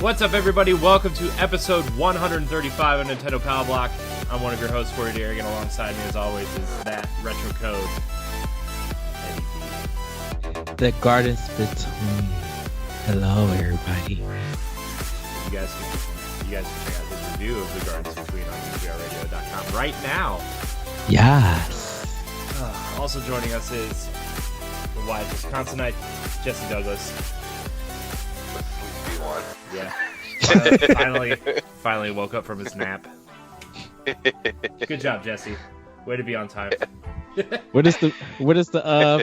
What's up, everybody? Welcome to episode 135 of Nintendo Pow Block. I'm one of your hosts, Corey Dirrig, and alongside me, as always, is that retro code. The Gardens Between. Hello, everybody. You guys can check out his review of The Gardens Between on UGRradio.com right now. Yes. Also joining us is the wise Wisconsinite, Jesse Douglas. One. Yeah. Finally woke up from his nap. Good job, Jesse. Way to be on time. What is the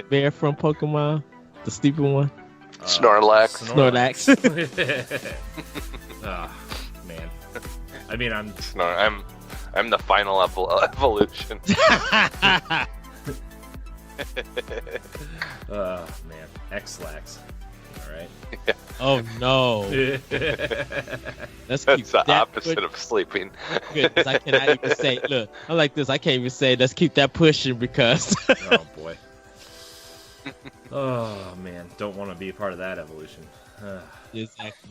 bear from Pokemon? The stupid one? Snorlax. Oh, man. I mean, I'm the final evolution. Oh, man. X-Lax. All right. Yeah. Oh no! That's the opposite of sleeping. Good, 'cause I cannot even say. Look, I like this. I can't even say. Let's keep that pushing because. Oh boy. Oh man, don't want to be a part of that evolution. Exactly.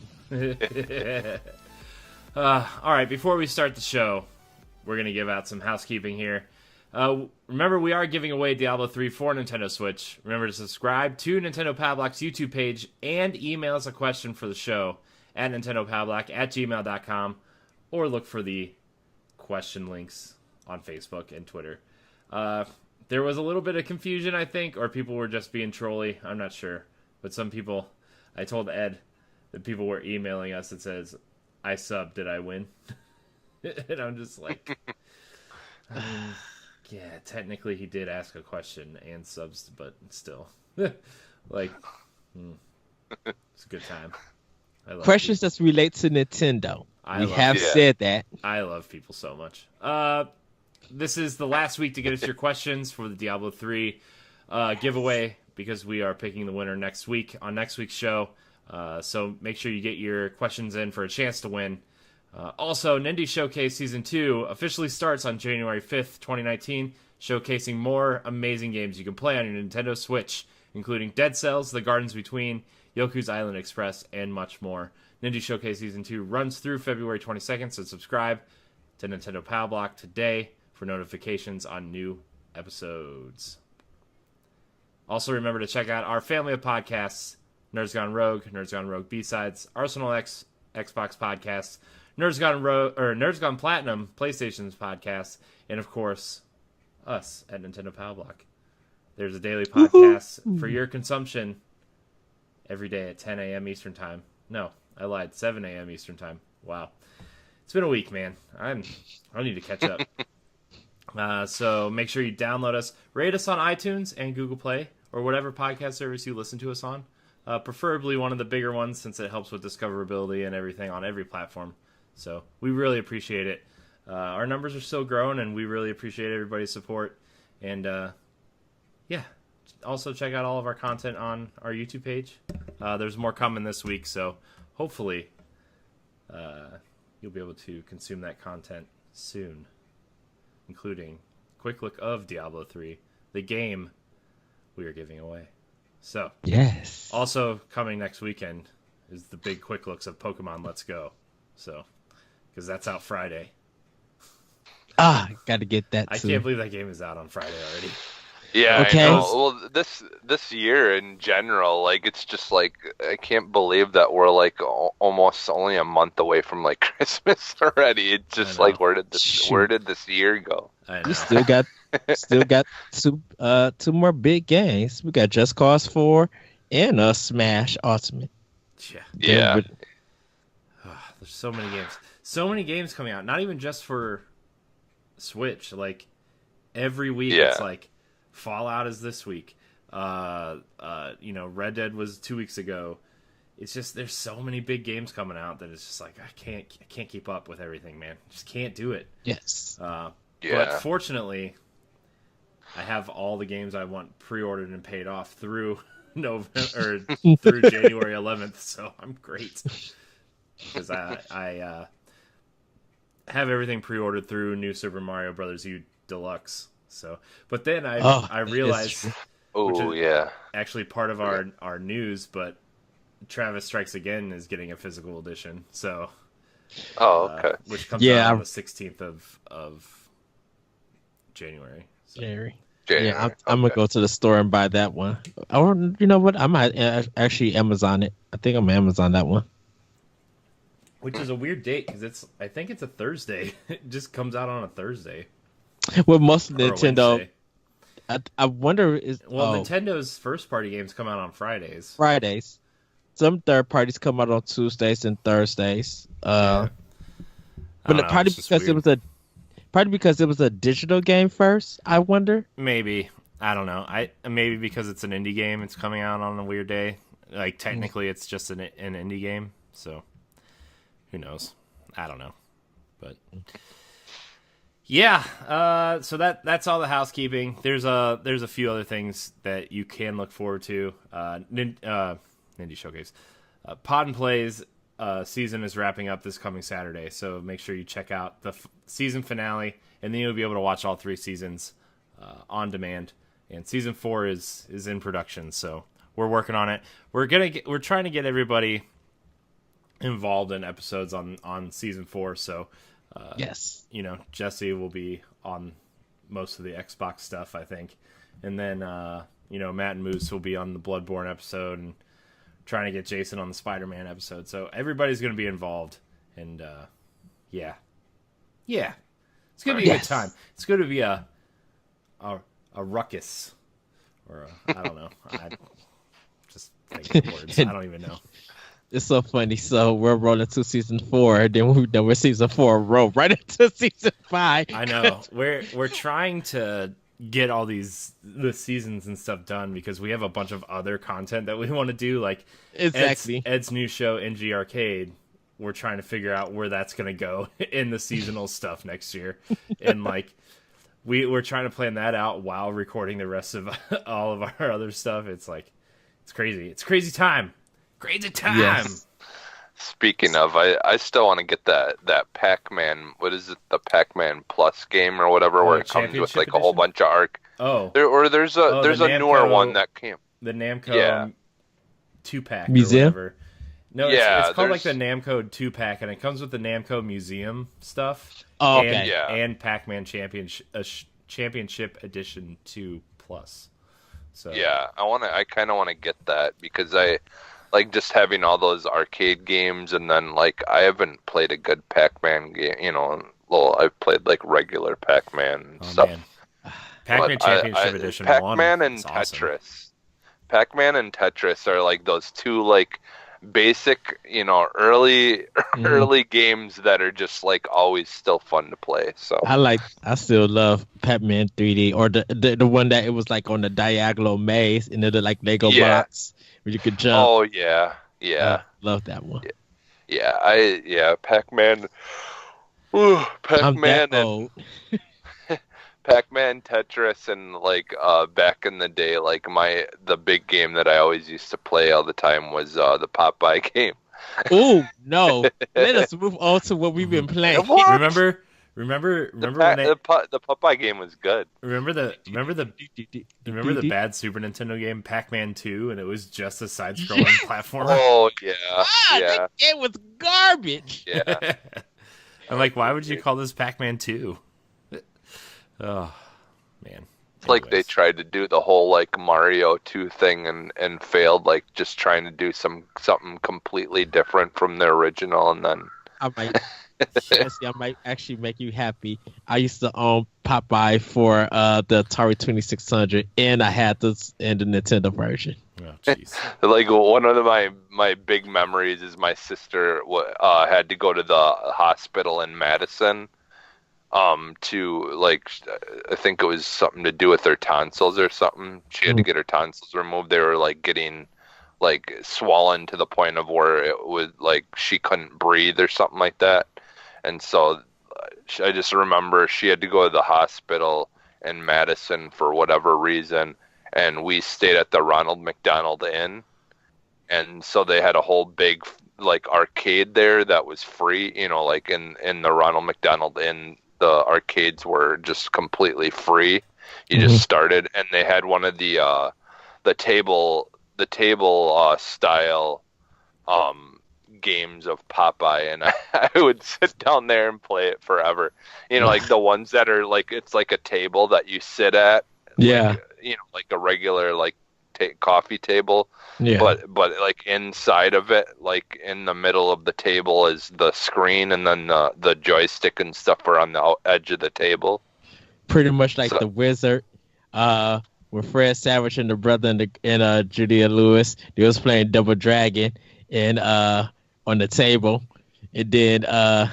All right, before we start the show, we're gonna give out some housekeeping here. Remember, we are giving away Diablo 3 for Nintendo Switch. Remember to subscribe to Nintendo Pow Block's YouTube page and email us a question for the show at nintendopowblock@gmail.com, or look for the question links on Facebook and Twitter. There was a little bit of confusion, I think, or people were just being trolly. I'm not sure. But some people, I told Ed that people were emailing us that says, I subbed, did I win? And I'm just like... yeah, technically he did ask a question and subs, but still. Like, it's a good time. Questions that relate to Nintendo. We have said that. I love people so much. This is the last week to get us your questions for the Diablo 3 giveaway, because we are picking the winner next week on next week's show. So make sure you get your questions in for a chance to win. Also, Nindy Showcase Season 2 officially starts on January 5th, 2019, showcasing more amazing games you can play on your Nintendo Switch, including Dead Cells, The Gardens Between, Yoku's Island Express, and much more. Nindy Showcase Season 2 runs through February 22nd, so subscribe to Nintendo Pow Block today for notifications on new episodes. Also, remember to check out our family of podcasts, Nerds Gone Rogue, Nerds Gone Rogue B-Sides, Arsenal X, Xbox Podcasts, Nerds Gone Platinum, PlayStation's podcast, and of course, us at Nintendo Pow Block. There's a daily podcast for your consumption every day at 10 a.m. Eastern Time. No, I lied. 7 a.m. Eastern Time. Wow. It's been a week, man. I need to catch up. So make sure you download us, rate us on iTunes and Google Play, or whatever podcast service you listen to us on. Preferably one of the bigger ones, since it helps with discoverability and everything on every platform. So we really appreciate it. Our numbers are still growing, and we really appreciate everybody's support. And yeah, also check out all of our content on our YouTube page. There's more coming this week, so hopefully you'll be able to consume that content soon, including a quick look of Diablo 3, the game we are giving away. So yes, also coming next weekend is the big quick looks of Pokemon Let's Go. So, because that's out Friday. Gotta get that. I can't believe that game is out on Friday already. Yeah, okay. I know. Well, this year in general, like, it's just like, I can't believe that we're like almost only a month away from like Christmas already. It's just like, where did this year go? We still got Still got two more big games. We got Just Cause 4 and Smash Ultimate. Yeah. Yeah. There's so many games. So many games coming out. Not even just for Switch. Like every week it's like Fallout is this week. Red Dead was 2 weeks ago. It's just there's so many big games coming out that it's just like I can't keep up with everything, man. Just can't do it. Yes. But fortunately, I have all the games I want pre-ordered and paid off through November or through January 11th, so I'm great because I have everything pre-ordered through New Super Mario Brothers U Deluxe. So, but then I realized, actually part of our news, but Travis Strikes Again is getting a physical edition. So, okay, which comes out on the 16th of January. So. January. Yeah, I'm gonna go to the store and buy that one. Or you know what? I might actually Amazon it. I think I'm gonna Amazon that one. Which is a weird date because I think it's a Thursday. It just comes out on a Thursday. Well, most of Nintendo. I wonder Nintendo's first party games come out on Fridays. Fridays. Some third parties come out on Tuesdays and Thursdays. But probably because it was a digital game first. I wonder. Maybe I don't know. Maybe because it's an indie game, it's coming out on a weird day. Like technically, it's just an indie game. So who knows? I don't know. But yeah. So that's all the housekeeping. There's a few other things that you can look forward to. Indie Showcase. Pod and Plays season is wrapping up this coming Saturday, so make sure you check out the season finale, and then you'll be able to watch all 3 seasons on demand. And season 4 is in production, so we're working on it. We're trying to get everybody involved in episodes on season 4. So yes, Jesse will be on most of the Xbox stuff, I think, and then Matt and Moose will be on the Bloodborne episode and trying to get Jason on the Spider-Man episode. So everybody's going to be involved. And, yeah. It's going to be a good time. It's going to be a ruckus. Or I don't know. I just thinking of words. I don't even know. It's so funny. So we're rolling to season 4. Then we're season 4 roll right into season 5. I know. We're trying to get all the seasons and stuff done because we have a bunch of other content that we want to do, like exactly Ed's new show NG Arcade. We're trying to figure out where that's going to go in the seasonal stuff next year, and like we're trying to plan that out while recording the rest of all of our other stuff. It's crazy time. Yes. Speaking of, I still want to get that Pac-Man. What is it? The Pac-Man Plus game or whatever, where it comes with like a whole bunch of arc. There's a Namco, newer one that came. The Namco 2-pack museum. Or whatever. No, it's called like the Namco 2-pack, and it comes with the Namco Museum stuff. Oh, okay. And Pac-Man Championship Edition 2 Plus. So yeah, I kind of want to get that because I like just having all those arcade games, and then like I haven't played a good Pac-Man game. I've played like regular Pac-Man stuff. Man. Pac-Man Championship Edition Pac-Man 1 and is Tetris. awesome. Pac-Man and Tetris are like those two like basic, early games that are just like always still fun to play. So I still love Pac-Man 3D or the one that it was like on the diagonal maze and the like Lego blocks where you could jump. Oh yeah. Love that one. Pac-Man. Pac-Man and Pac-Man, Tetris, and like back in the day, like the big game that I always used to play all the time was the Popeye game. Oh no! Let us move on to what we've been playing. What? Remember the Popeye game was good. Remember the bad Super Nintendo game Pac-Man 2, and it was just a side-scrolling platformer. Oh yeah, that game was garbage. Yeah. I'm like, why would you call this Pac-Man 2? Oh man. It's like they tried to do the whole like Mario 2 thing and failed, like just trying to do something completely different from the original, and then Jesse, I might actually make you happy. I used to own Popeye for the Atari 2600, and I had this in the Nintendo version. Oh, jeez. Like one of my big memories is my sister had to go to the hospital in Madison to like I think it was something to do with her tonsils or something. She had to get her tonsils removed. They were like getting like swollen to the point of where it was like she couldn't breathe or something like that. And so I just remember she had to go to the hospital in Madison for whatever reason, and we stayed at the Ronald McDonald Inn. And so they had a whole big like arcade there that was free, you know, like in the Ronald McDonald Inn, the arcades were just completely free. You just started, and they had one of the table style games of Popeye, and I would sit down there and play it forever. You know, like the ones that are like it's like a table that you sit at. Yeah. Like, you know, like a regular like coffee table. Yeah. But like inside of it, like in the middle of the table is the screen, and then the joystick and stuff are on the edge of the table. Pretty much like the Wizard, with Fred Savage and the brother and Julia Lewis. They was playing Double Dragon and on the table, and then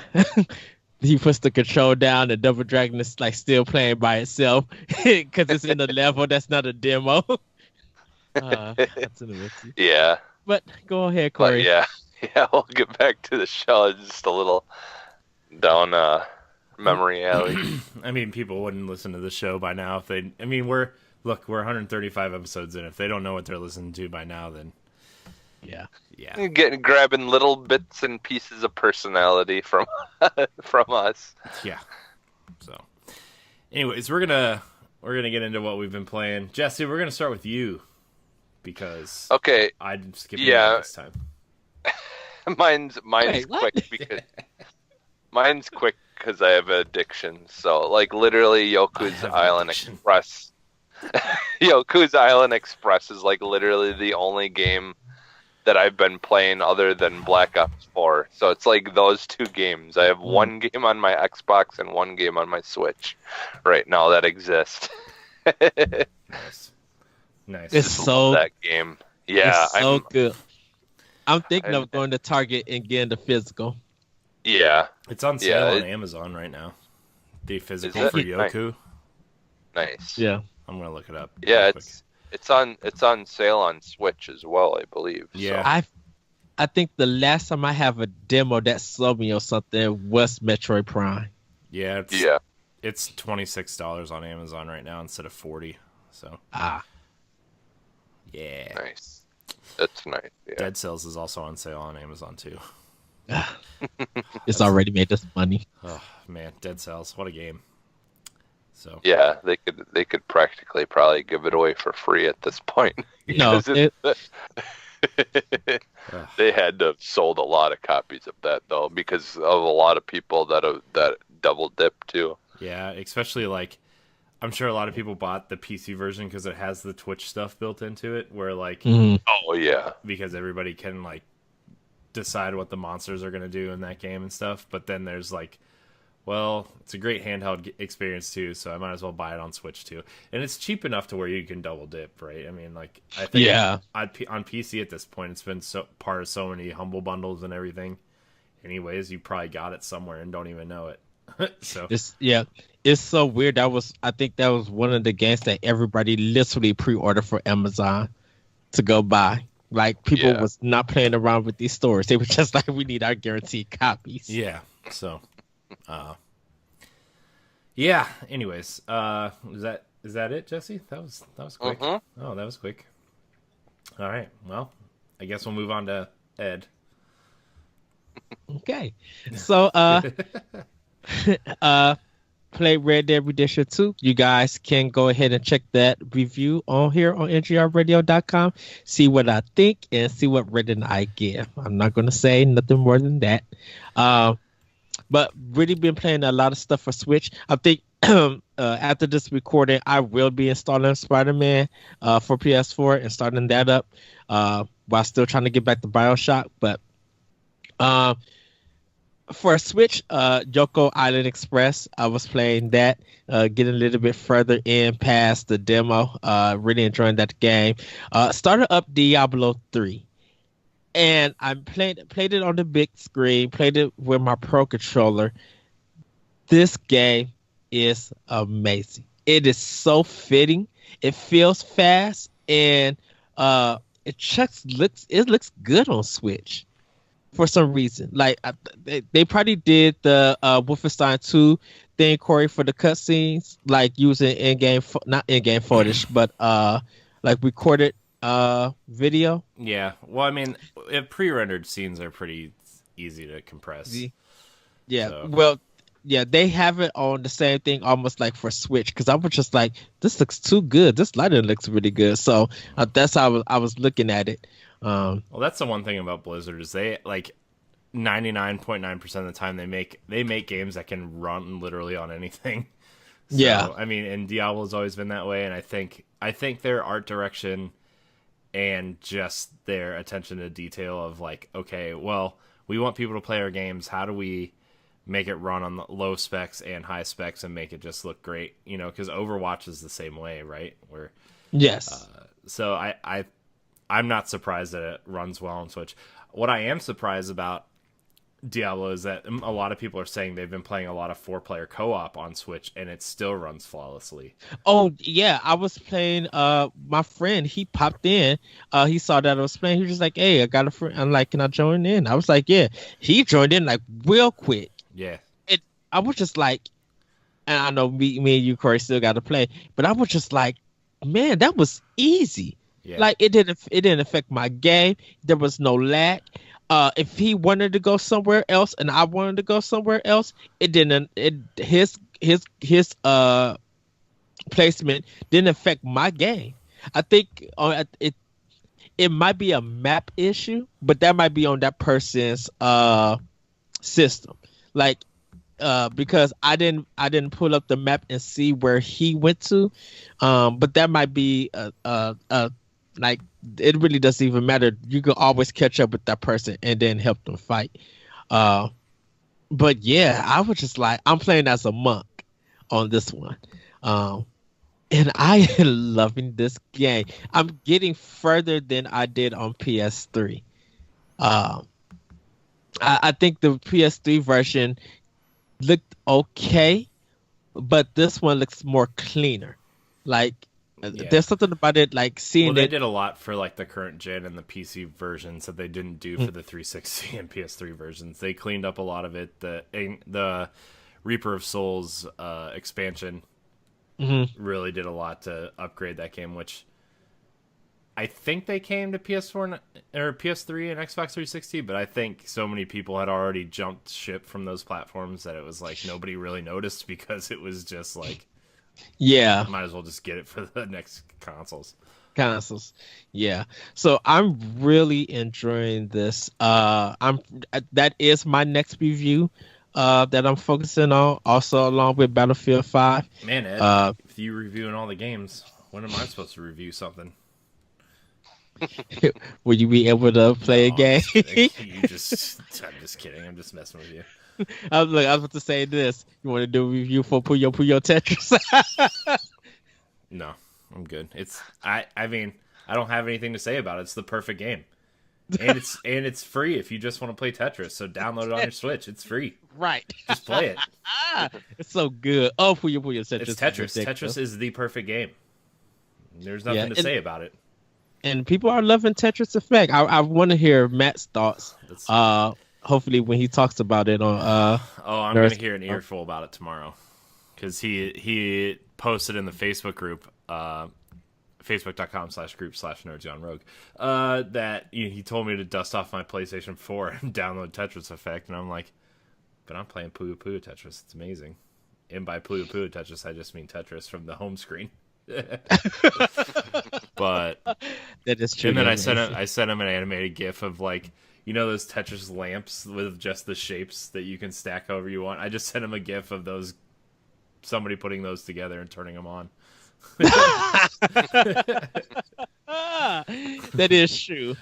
he puts the control down. The Double Dragon is like still playing by itself because it's in a level that's not a demo. That's interesting. Yeah. But go ahead, Corey. But yeah, we'll get back to the show. It's just a little down memory alley. I mean, people wouldn't listen to the show by now if they. I mean, we're 135 episodes in. If they don't know what they're listening to by now, then yeah. Grabbing little bits and pieces of personality from us. Yeah. So, anyways, we're gonna get into what we've been playing. Jesse, we're gonna start with you because I'm skipping this time. Mine's quick because mine's quick because I have an addiction. So like literally Yoku's Island Express. Yoku's Island Express is like literally the only game that I've been playing other than Black Ops 4. So it's like those two games. I have one game on my Xbox and one game on my Switch right now that exist. Nice. It's so that game. Yeah, it's so good. I'm thinking of going to Target and getting the physical. Yeah, it's on sale on Amazon right now. The physical for Yoku. Nice. Yeah, I'm gonna look it up. Yeah, it's on sale on Switch as well, I believe. Yeah, so. I think the last time I have a demo that sold me or something was Metroid Prime. Yeah, it's $26 on Amazon right now instead of $40. So yeah, nice. That's nice. Yeah. Dead Cells is also on sale on Amazon too. It's already made us money. Oh man, Dead Cells, what a game! So yeah, they could practically probably give it away for free at this point. No, they had to have sold a lot of copies of that though, because of a lot of people that double dip too. Yeah, especially like I'm sure a lot of people bought the PC version because it has the Twitch stuff built into it, where like oh yeah, because everybody can like decide what the monsters are going to do in that game and stuff. But then there's like, well, it's a great handheld experience too, so I might as well buy it on Switch too. And it's cheap enough to where you can double dip, right? I mean, like I think on PC at this point, it's been so part of so many Humble Bundles and everything. Anyways, you probably got it somewhere and don't even know it. So it's so weird. I think that was one of the games that everybody literally pre-ordered for Amazon to go buy. Like people was not playing around with these stores. They were just like, we need our guaranteed copies. Yeah. So, yeah. Anyways, is that it, Jesse? That was quick. Oh, that was quick. All right. Well, I guess we'll move on to Ed. Okay. So, play Red Dead Redemption 2. You guys can go ahead and check that review on here on ngrradio.com. See what I think and see what rating I give. I'm not going to say nothing more than that. But really been playing a lot of stuff for Switch. I think after this recording, I will be installing Spider-Man for PS4 and starting that up while still trying to get back to BioShock. But For Switch, Yoko Island Express, I was playing that, getting a little bit further in past the demo. Really enjoying that game. Started up Diablo 3, and I played it on the big screen. Played it with my Pro controller. This game is amazing. It is so fitting. It feels fast, and it looks good on Switch for some reason. Like they probably did the Wolfenstein 2 thing, Corey, for the cutscenes, like using not in-game footage, but like recorded video. Yeah. Well, I mean, pre-rendered scenes are pretty easy to compress. Yeah. So. Well, yeah, they have it on the same thing almost like for Switch, because I was just like, this looks too good. This lighting looks really good. So that's how I was looking at it. Well, that's the one thing about Blizzard is they like 99.9% of the time they make games that can run literally on anything. So, yeah, I mean, and Diablo's always been that way, and I think their art direction and just their attention to detail of like, okay, well, we want people to play our games. How do we make it run on the low specs and high specs and make it just look great? You know, because Overwatch is the same way, right? Where yes. So I'm not surprised that it runs well on Switch. What I am surprised about Diablo is that a lot of people are saying they've been playing a lot of 4-player co-op on Switch and it still runs flawlessly. Oh yeah, I was playing. My friend, he popped in. He saw that I was playing. He was just like, "Hey, I got a friend." I'm like, "Can I join in?" I was like, "Yeah." He joined in like real quick. Yeah. I was just like, and I know me and you, Corey, still got to play, but I was just like, man, that was easy. Yeah. Like it didn't affect my game. There was no lag. If he wanted to go somewhere else and I wanted to go somewhere else, his placement didn't affect my game. I think it might be a map issue, but that might be on that person's system. Like because I didn't pull up the map and see where he went to, but that might be like it really doesn't even matter. You can always catch up with that person and then help them fight. But yeah, I was just like, I'm playing as a monk on this one, and I am loving this game. I'm getting further than I did on PS3. I think the PS3 version looked okay, but this one looks more cleaner. Like there's something about it, like seeing they did a lot for like the current gen and the PC versions that they didn't do for the 360 and PS3 versions. They cleaned up a lot of it. The Reaper of Souls expansion really did a lot to upgrade that game, which I think they came to PS4 or PS3 and Xbox 360, but I think so many people had already jumped ship from those platforms that it was like nobody really noticed because it was just like, yeah, might as well just get it for the next consoles. Yeah. So I'm really enjoying this. That is my next review that I'm focusing on, also along with Battlefield 5. Man, Ed, if you reviewing all the games, when am I supposed to review something? Will you be able to play a game? I'm just kidding. I'm just messing with you. I was about to say this. You want to do a review for Puyo Tetris? No, I'm good. I mean, I don't have anything to say about it. It's the perfect game. And it's free if you just want to play Tetris. So download it on your Switch. It's free. Right. Just play it. It's so good. Oh, Puyo Tetris. It's Tetris. Tetris is the perfect game. There's nothing to say about it. And people are loving Tetris Effect. I want to hear Matt's thoughts. Hopefully when he talks about it on I'm going to hear an earful about it tomorrow. Because he posted in the Facebook group, facebook.com/group/nerdsgonerogue, that he told me to dust off my PlayStation 4 and download Tetris Effect. And I'm like, but I'm playing Puyo Tetris. It's amazing. And by Puyo Tetris, I just mean Tetris from the home screen. But that is true. And then I sent him an animated GIF of like, you know, those Tetris lamps with just the shapes that you can stack however you want. I just sent him a GIF of somebody putting those together and turning them on. That is true.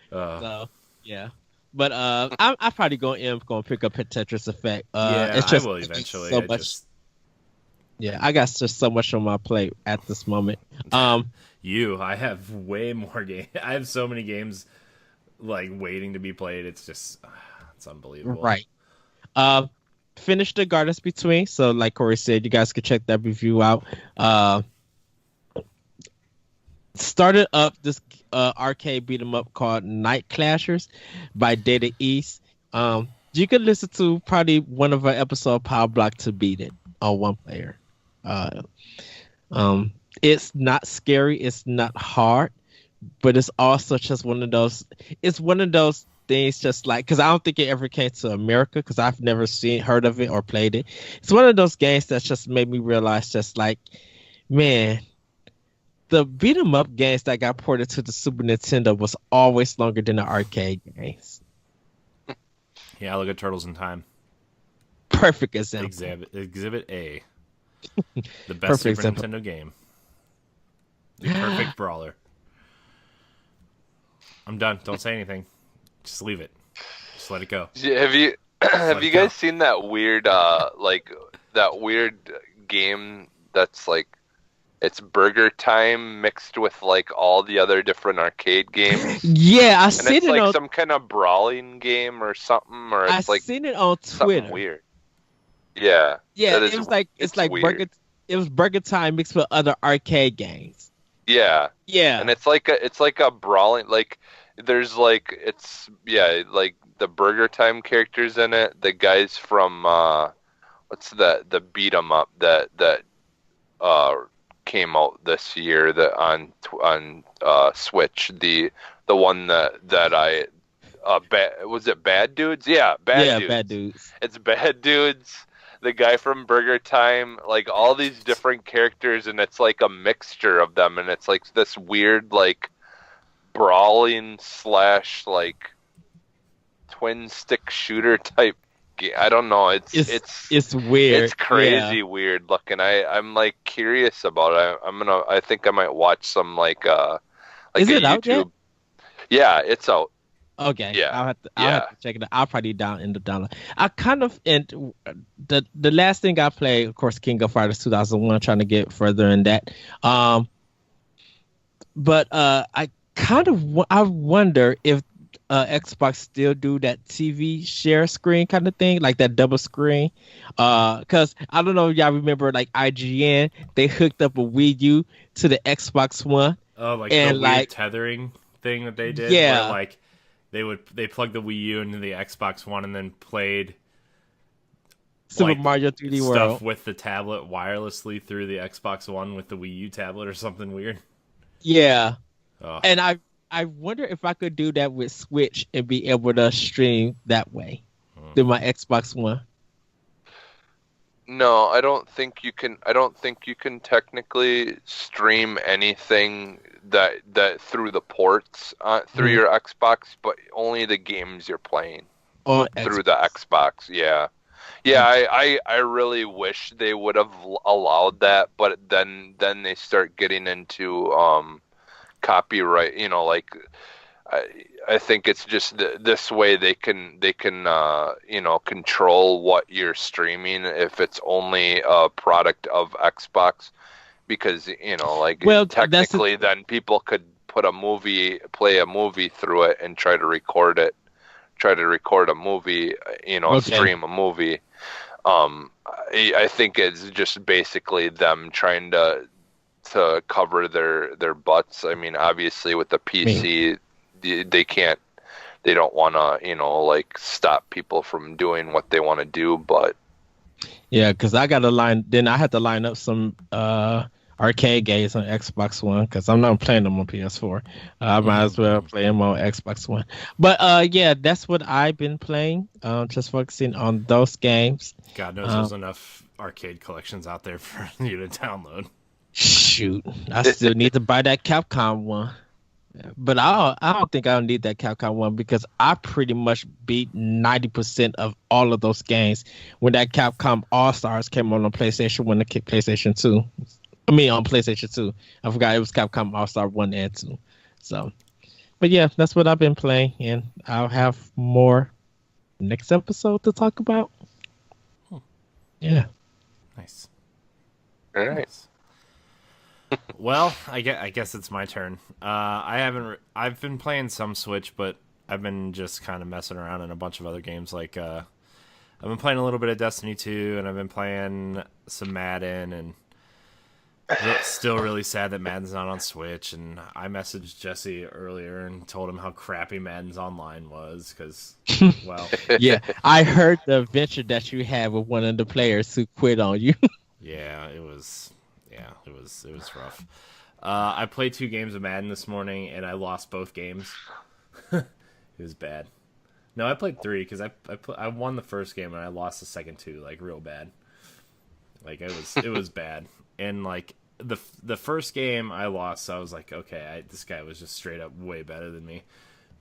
So yeah. But I'm probably gonna pick up Tetris Effect. Yeah, It's just I will eventually. so much. Yeah, I got just so much on my plate at this moment. I have way more games. I have so many games like waiting to be played. It's just, it's unbelievable. Right. Finished the Gardens Between. So, like Corey said, you guys could check that review out. Started up this arcade beat 'em up called Night Clashers by Data East. You could listen to probably one of our episode Pow Block to beat it on one player. It's not scary, it's not hard, but it's also just one of those. It's one of those things, just like, because I don't think it ever came to America, because I've never heard of it or played it. It's one of those games that just made me realize, just like, man, the beat 'em up games that got ported to the Super Nintendo was always longer than the arcade games. Yeah, look at Turtles in Time. Perfect example. Exhibit A. The best Perfect Super example. Nintendo game. The perfect brawler. I'm done. Don't say anything. Just leave it. Just let it go. Have you guys seen that weird game that's like, it's Burger Time mixed with like all the other different arcade games? Yeah, I and seen it's it like on. some kind of brawling game or something, or it's like seen it on something Twitter. weird. Yeah. Yeah, that is, it was like it's like weird. Burger. It was Burger Time mixed with other arcade games. Yeah. Yeah, And it's like a brawling, like there's like, it's, yeah, like the Burger Time characters in it, the guys from what's that, the beat 'em up that came out this year, that on Switch, the one that I was it Bad Dudes? Yeah, Bad Dudes. Bad Dudes. It's Bad Dudes, the guy from Burger Time, like all these different characters, and it's like a mixture of them, and it's like this weird like brawling / like twin stick shooter type game. I don't know. It's weird. It's crazy weird looking. I'm like curious about it. I think I might watch some like Is a it out yet? YouTube. Yeah, it's out. Okay. Yeah. I'll have to check it out. I'll probably end up downloading. I kind of the last thing I played, of course, King of Fighters 2001, trying to get further in that. But I kind of I wonder if Xbox still do that TV share screen kind of thing, like that double screen. Because I don't know if y'all remember, like IGN, they hooked up a Wii U to the Xbox One. Oh, like and the like weird tethering thing that they did. Yeah. Where, like they plugged the Wii U into the Xbox One and then played Super like, Mario 3D stuff World with the tablet wirelessly through the Xbox One with the Wii U tablet or something weird. Yeah. Oh. And I wonder if I could do that with Switch and be able to stream that way through my Xbox One. No, I don't think you can. I don't think you can technically stream anything that through the ports through your Xbox, but only the games you're playing through the Xbox. Yeah, yeah. I really wish they would have allowed that, but then they start getting into copyright. You know, like I think it's just this way they can control what you're streaming if it's only a product of Xbox, because technically then people could play a movie through it and try to record a movie, stream a movie. I think it's just basically them trying to cover their butts. I mean, obviously with the PC. They don't want to, stop people from doing what they want to do, but yeah, because I had to line up some arcade games on Xbox One, because I'm not playing them on PS4. I might as well play them on Xbox One. But yeah, that's what I've been playing. Just focusing on those games. God knows there's enough arcade collections out there for you to download. Shoot, I still need to buy that Capcom one. But I don't think I'll need that Capcom one, because I pretty much beat 90% of all of those games when that Capcom All-Stars came on PlayStation 1 and PlayStation 2. I mean, on PlayStation 2. I forgot it was Capcom All-Star 1 and 2. So, But yeah, that's what I've been playing, and I'll have more next episode to talk about. Yeah. Nice. All right. Nice. Well, I guess it's my turn. I've been playing some Switch, but I've been just kind of messing around in a bunch of other games. Like I've been playing a little bit of Destiny 2, and I've been playing some Madden, and still really sad that Madden's not on Switch. And I messaged Jesse earlier and told him how crappy Madden's online was because, well, Yeah, I heard the adventure that you had with one of the players who quit on you. yeah, it was rough. I played 2 games of Madden this morning, and I lost both games. It was bad. No, I played 3 because I won the first game and I lost the second 2 like real bad. Like it was bad, and like the first game I lost, so I was like, okay, this guy was just straight up way better than me.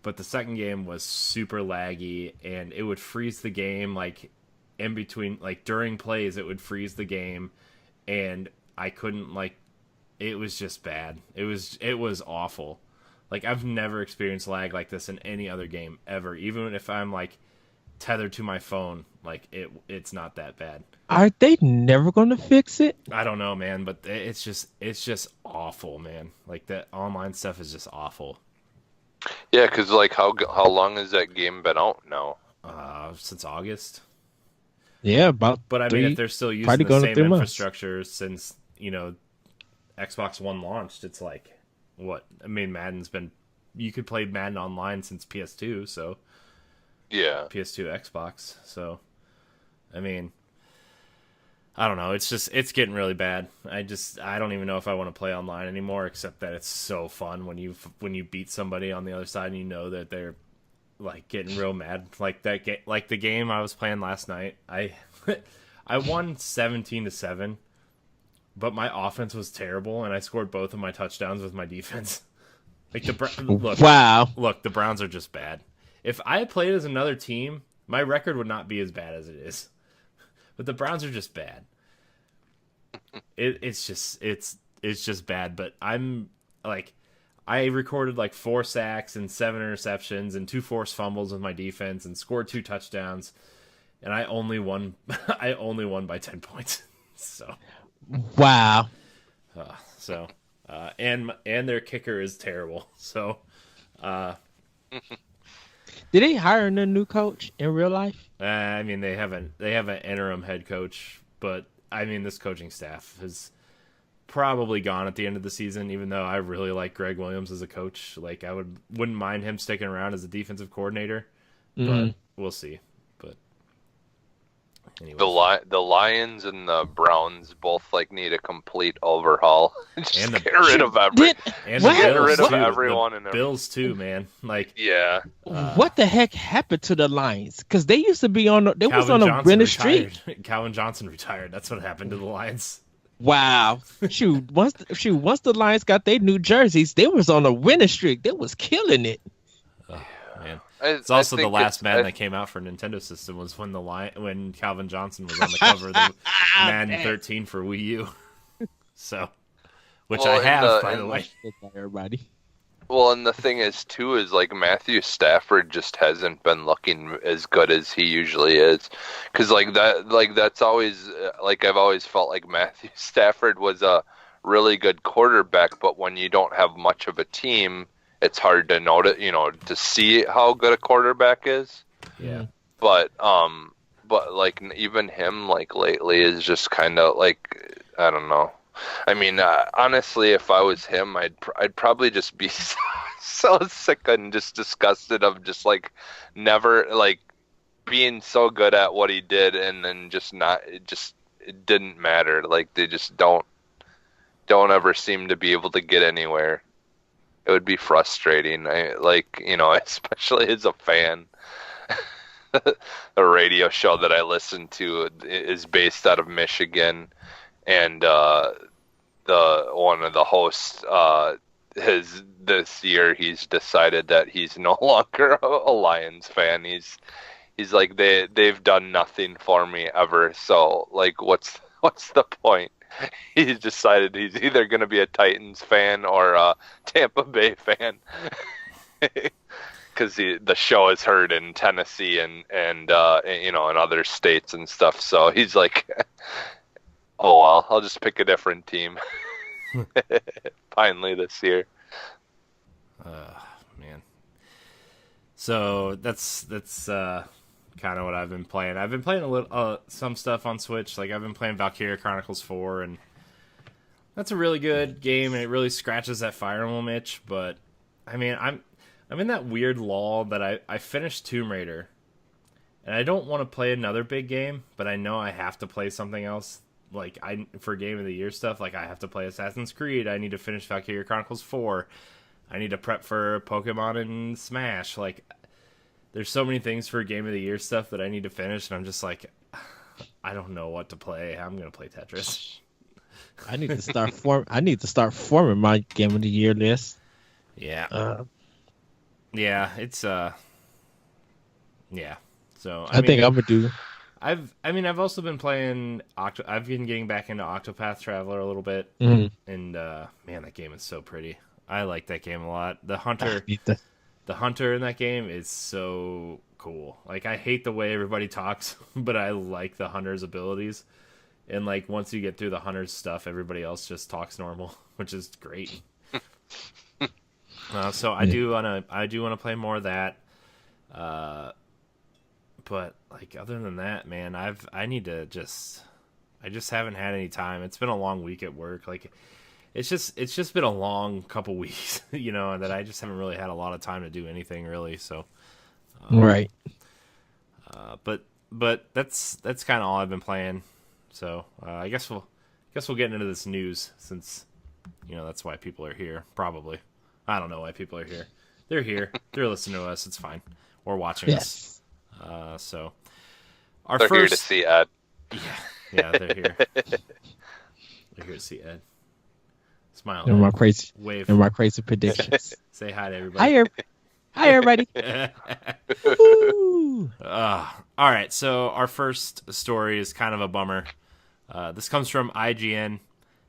But the second game was super laggy, and it would freeze the game like in between, like during plays, it would freeze the game, and I couldn't like. It was just bad. It was awful. Like I've never experienced lag like this in any other game ever. Even if I'm like tethered to my phone, like it's not that bad. Are they never going to fix it? I don't know, man, but it's just awful, man. Like that online stuff is just awful. Yeah, because like how long has that game been out now? Since August. Yeah, about. But I mean, if they're still using the same infrastructure since Xbox One launched, it's like what? I mean, you could play Madden online since PS2, so yeah, PS2, Xbox. So, I mean, I don't know. It's getting really bad. I don't even know if I want to play online anymore. Except that it's so fun when you beat somebody on the other side and you know that they're like getting real mad. Like like the game I was playing last night. I won 17-7, but my offense was terrible, and I scored both of my touchdowns with my defense. Like look, the Browns are just bad. If I had played as another team, my record would not be as bad as it is. But the Browns are just bad. It's just bad. But I'm like, I recorded like 4 sacks and 7 interceptions and 2 forced fumbles with my defense and scored 2 touchdowns, and I only won. I only won by 10 points. So, wow. And their kicker is terrible. So, did they hire a new coach in real life? I mean, they have an interim head coach, but I mean, this coaching staff is probably gone at the end of the season. Even though I really like Greg Williams as a coach, like I wouldn't mind him sticking around as a defensive coordinator, but we'll see. But anyways. The Lions and the Browns both like need a complete overhaul. Just get rid of everyone and Bills too, man. Like yeah. What the heck happened to the Lions? Because they used to be on a winning streak. Calvin Johnson retired. That's what happened to the Lions. Wow. Once the Lions got their new jerseys, they was on a winning streak. They was killing it. Oh, man. It's also the last Madden that came out for Nintendo system was when Calvin Johnson was on the cover of the Madden 13 for Wii U. So, which I have, by the way. Everybody. Well, and the thing is, too, is like Matthew Stafford just hasn't been looking as good as he usually is. Because that's always, like I've always felt like Matthew Stafford was a really good quarterback, but when you don't have much of a team, it's hard to notice, to see how good a quarterback is. Yeah. But like even him, like lately, is just kind of like, I don't know. I mean, honestly, if I was him, I'd probably just be so sick and just disgusted of just like never like being so good at what he did and then just not. It didn't matter. Like they just don't ever seem to be able to get anywhere. It would be frustrating. Especially as a fan. The radio show that I listen to is based out of Michigan. And one of the hosts this year he's decided that he's no longer a Lions fan. He's like they've done nothing for me ever. So like what's the point? He's decided he's either going to be a Titans fan or a Tampa Bay fan. because the show is heard in Tennessee and in other states and stuff. So he's like, oh well, I'll just pick a different team. Finally this year. Man. So that's kind of what I've been playing. I've been playing a little some stuff on Switch. Like I've been playing Valkyria Chronicles 4, and that's a really good game, and it really scratches that Fire Emblem itch. But I mean, I'm in that weird lull that I finished Tomb Raider, and I don't want to play another big game, but I know I have to play something else. Like for Game of the Year stuff, like I have to play Assassin's Creed. I need to finish Valkyria Chronicles 4. I need to prep for Pokemon and Smash. Like, there's so many things for Game of the Year stuff that I need to finish, and I'm just like, I don't know what to play. I'm gonna play Tetris. I need to start forming my Game of the Year list. Yeah. Yeah, it's yeah. So I think I'm gonna do. I've also been playing I've been getting back into Octopath Traveler a little bit, and man, that game is so pretty. I like that game a lot. The hunter in that game is so cool. Like, I hate the way everybody talks, but I like the hunter's abilities. And like once you get through the hunter's stuff, everybody else just talks normal, which is great. So I do wanna play more of that. But like other than that, man, I just haven't had any time. It's been a long week at work. Like it's just been a long couple weeks, that I just haven't really had a lot of time to do anything really. So Right. But that's kind of all I've been playing. So I guess we'll get into this news, since that's why people are here. Probably. I don't know why people are here. They're here. They're listening to us. It's fine. Or watching us. So they're here to see Ed. Yeah, they're here. They're here to see Ed. Smile. And my crazy wave. And my crazy predictions. Say hi to everybody. Hi everybody. All right, so our first story is kind of a bummer. This comes from IGN.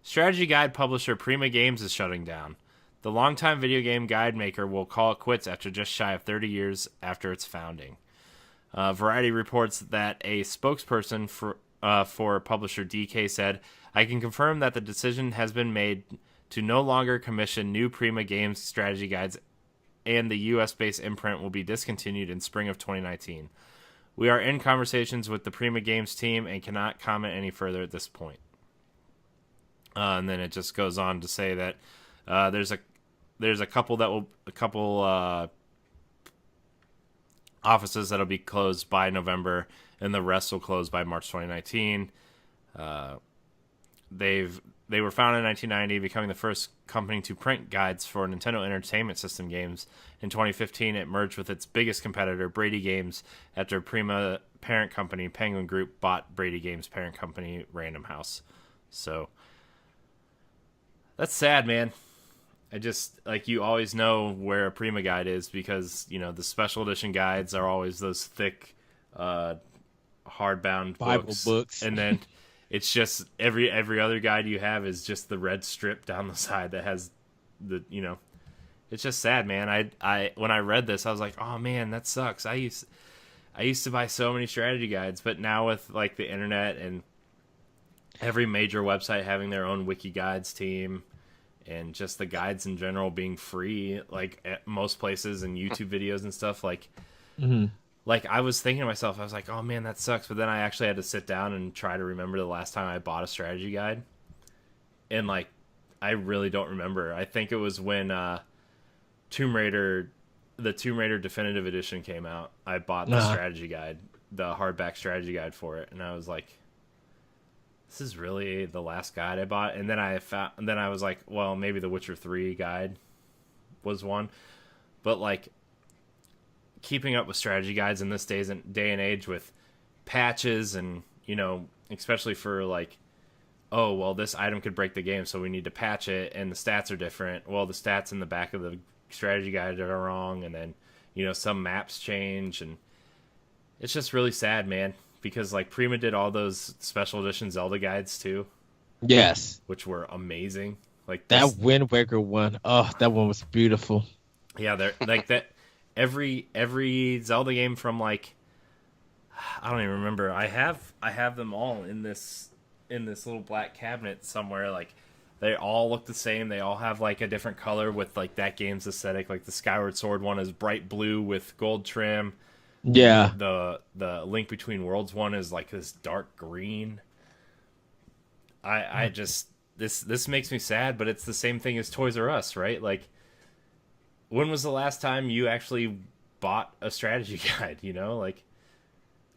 Strategy guide publisher Prima Games is shutting down. The longtime video game guide maker will call it quits after just shy of 30 years after its founding. Variety reports that a spokesperson for publisher DK said, "I can confirm that the decision has been made to no longer commission new Prima Games strategy guides, and the U.S.-based imprint will be discontinued in spring of 2019. We are in conversations with the Prima Games team and cannot comment any further at this point." And then it just goes on to say that there's a couple offices that'll be closed by November, and the rest will close by March 2019. They were founded in 1990, becoming the first company to print guides for Nintendo Entertainment System games. In 2015, it merged with its biggest competitor, Brady Games, after Prima parent company Penguin Group bought Brady Games parent company Random House. So that's sad, man. I just, like, you always know where a Prima guide is, because the special edition guides are always those thick hardbound Bible books. And then it's just every other guide you have is just the red strip down the side that has the it's just sad, man. I when I read this, I was like, oh man, that sucks. I used to buy so many strategy guides, but now with like the internet and every major website having their own wiki guides team, and just the guides in general being free, like at most places, and YouTube videos and stuff, like like I was thinking to myself, I was like, oh man, that sucks. But then I actually had to sit down and try to remember the last time I bought a strategy guide, and like I really don't remember. I think it was when the Tomb Raider Definitive Edition came out. I bought the strategy guide, the hardback strategy guide for it, and I was like, this is really the last guide I bought. And then I was like, well, maybe the Witcher 3 guide was one. But like, keeping up with strategy guides in this day and age with patches, and especially for like, oh well, this item could break the game, so we need to patch it, and the stats are different. Well, the stats in the back of the strategy guide are wrong, and then some maps change, and it's just really sad, man. Because like Prima did all those special edition Zelda guides too. Yes. Which were amazing. Like that Wind Waker one. Oh, that one was beautiful. Yeah, they're like that. Every Zelda game from like I don't even remember. I have them all in this little black cabinet somewhere. Like they all look the same. They all have like a different color with like that game's aesthetic. Like the Skyward Sword one is bright blue with gold trim. Yeah. The Link Between Worlds one is like this dark green. I just this makes me sad, but it's the same thing as Toys R Us, right? Like when was the last time you actually bought a strategy guide, you know? Like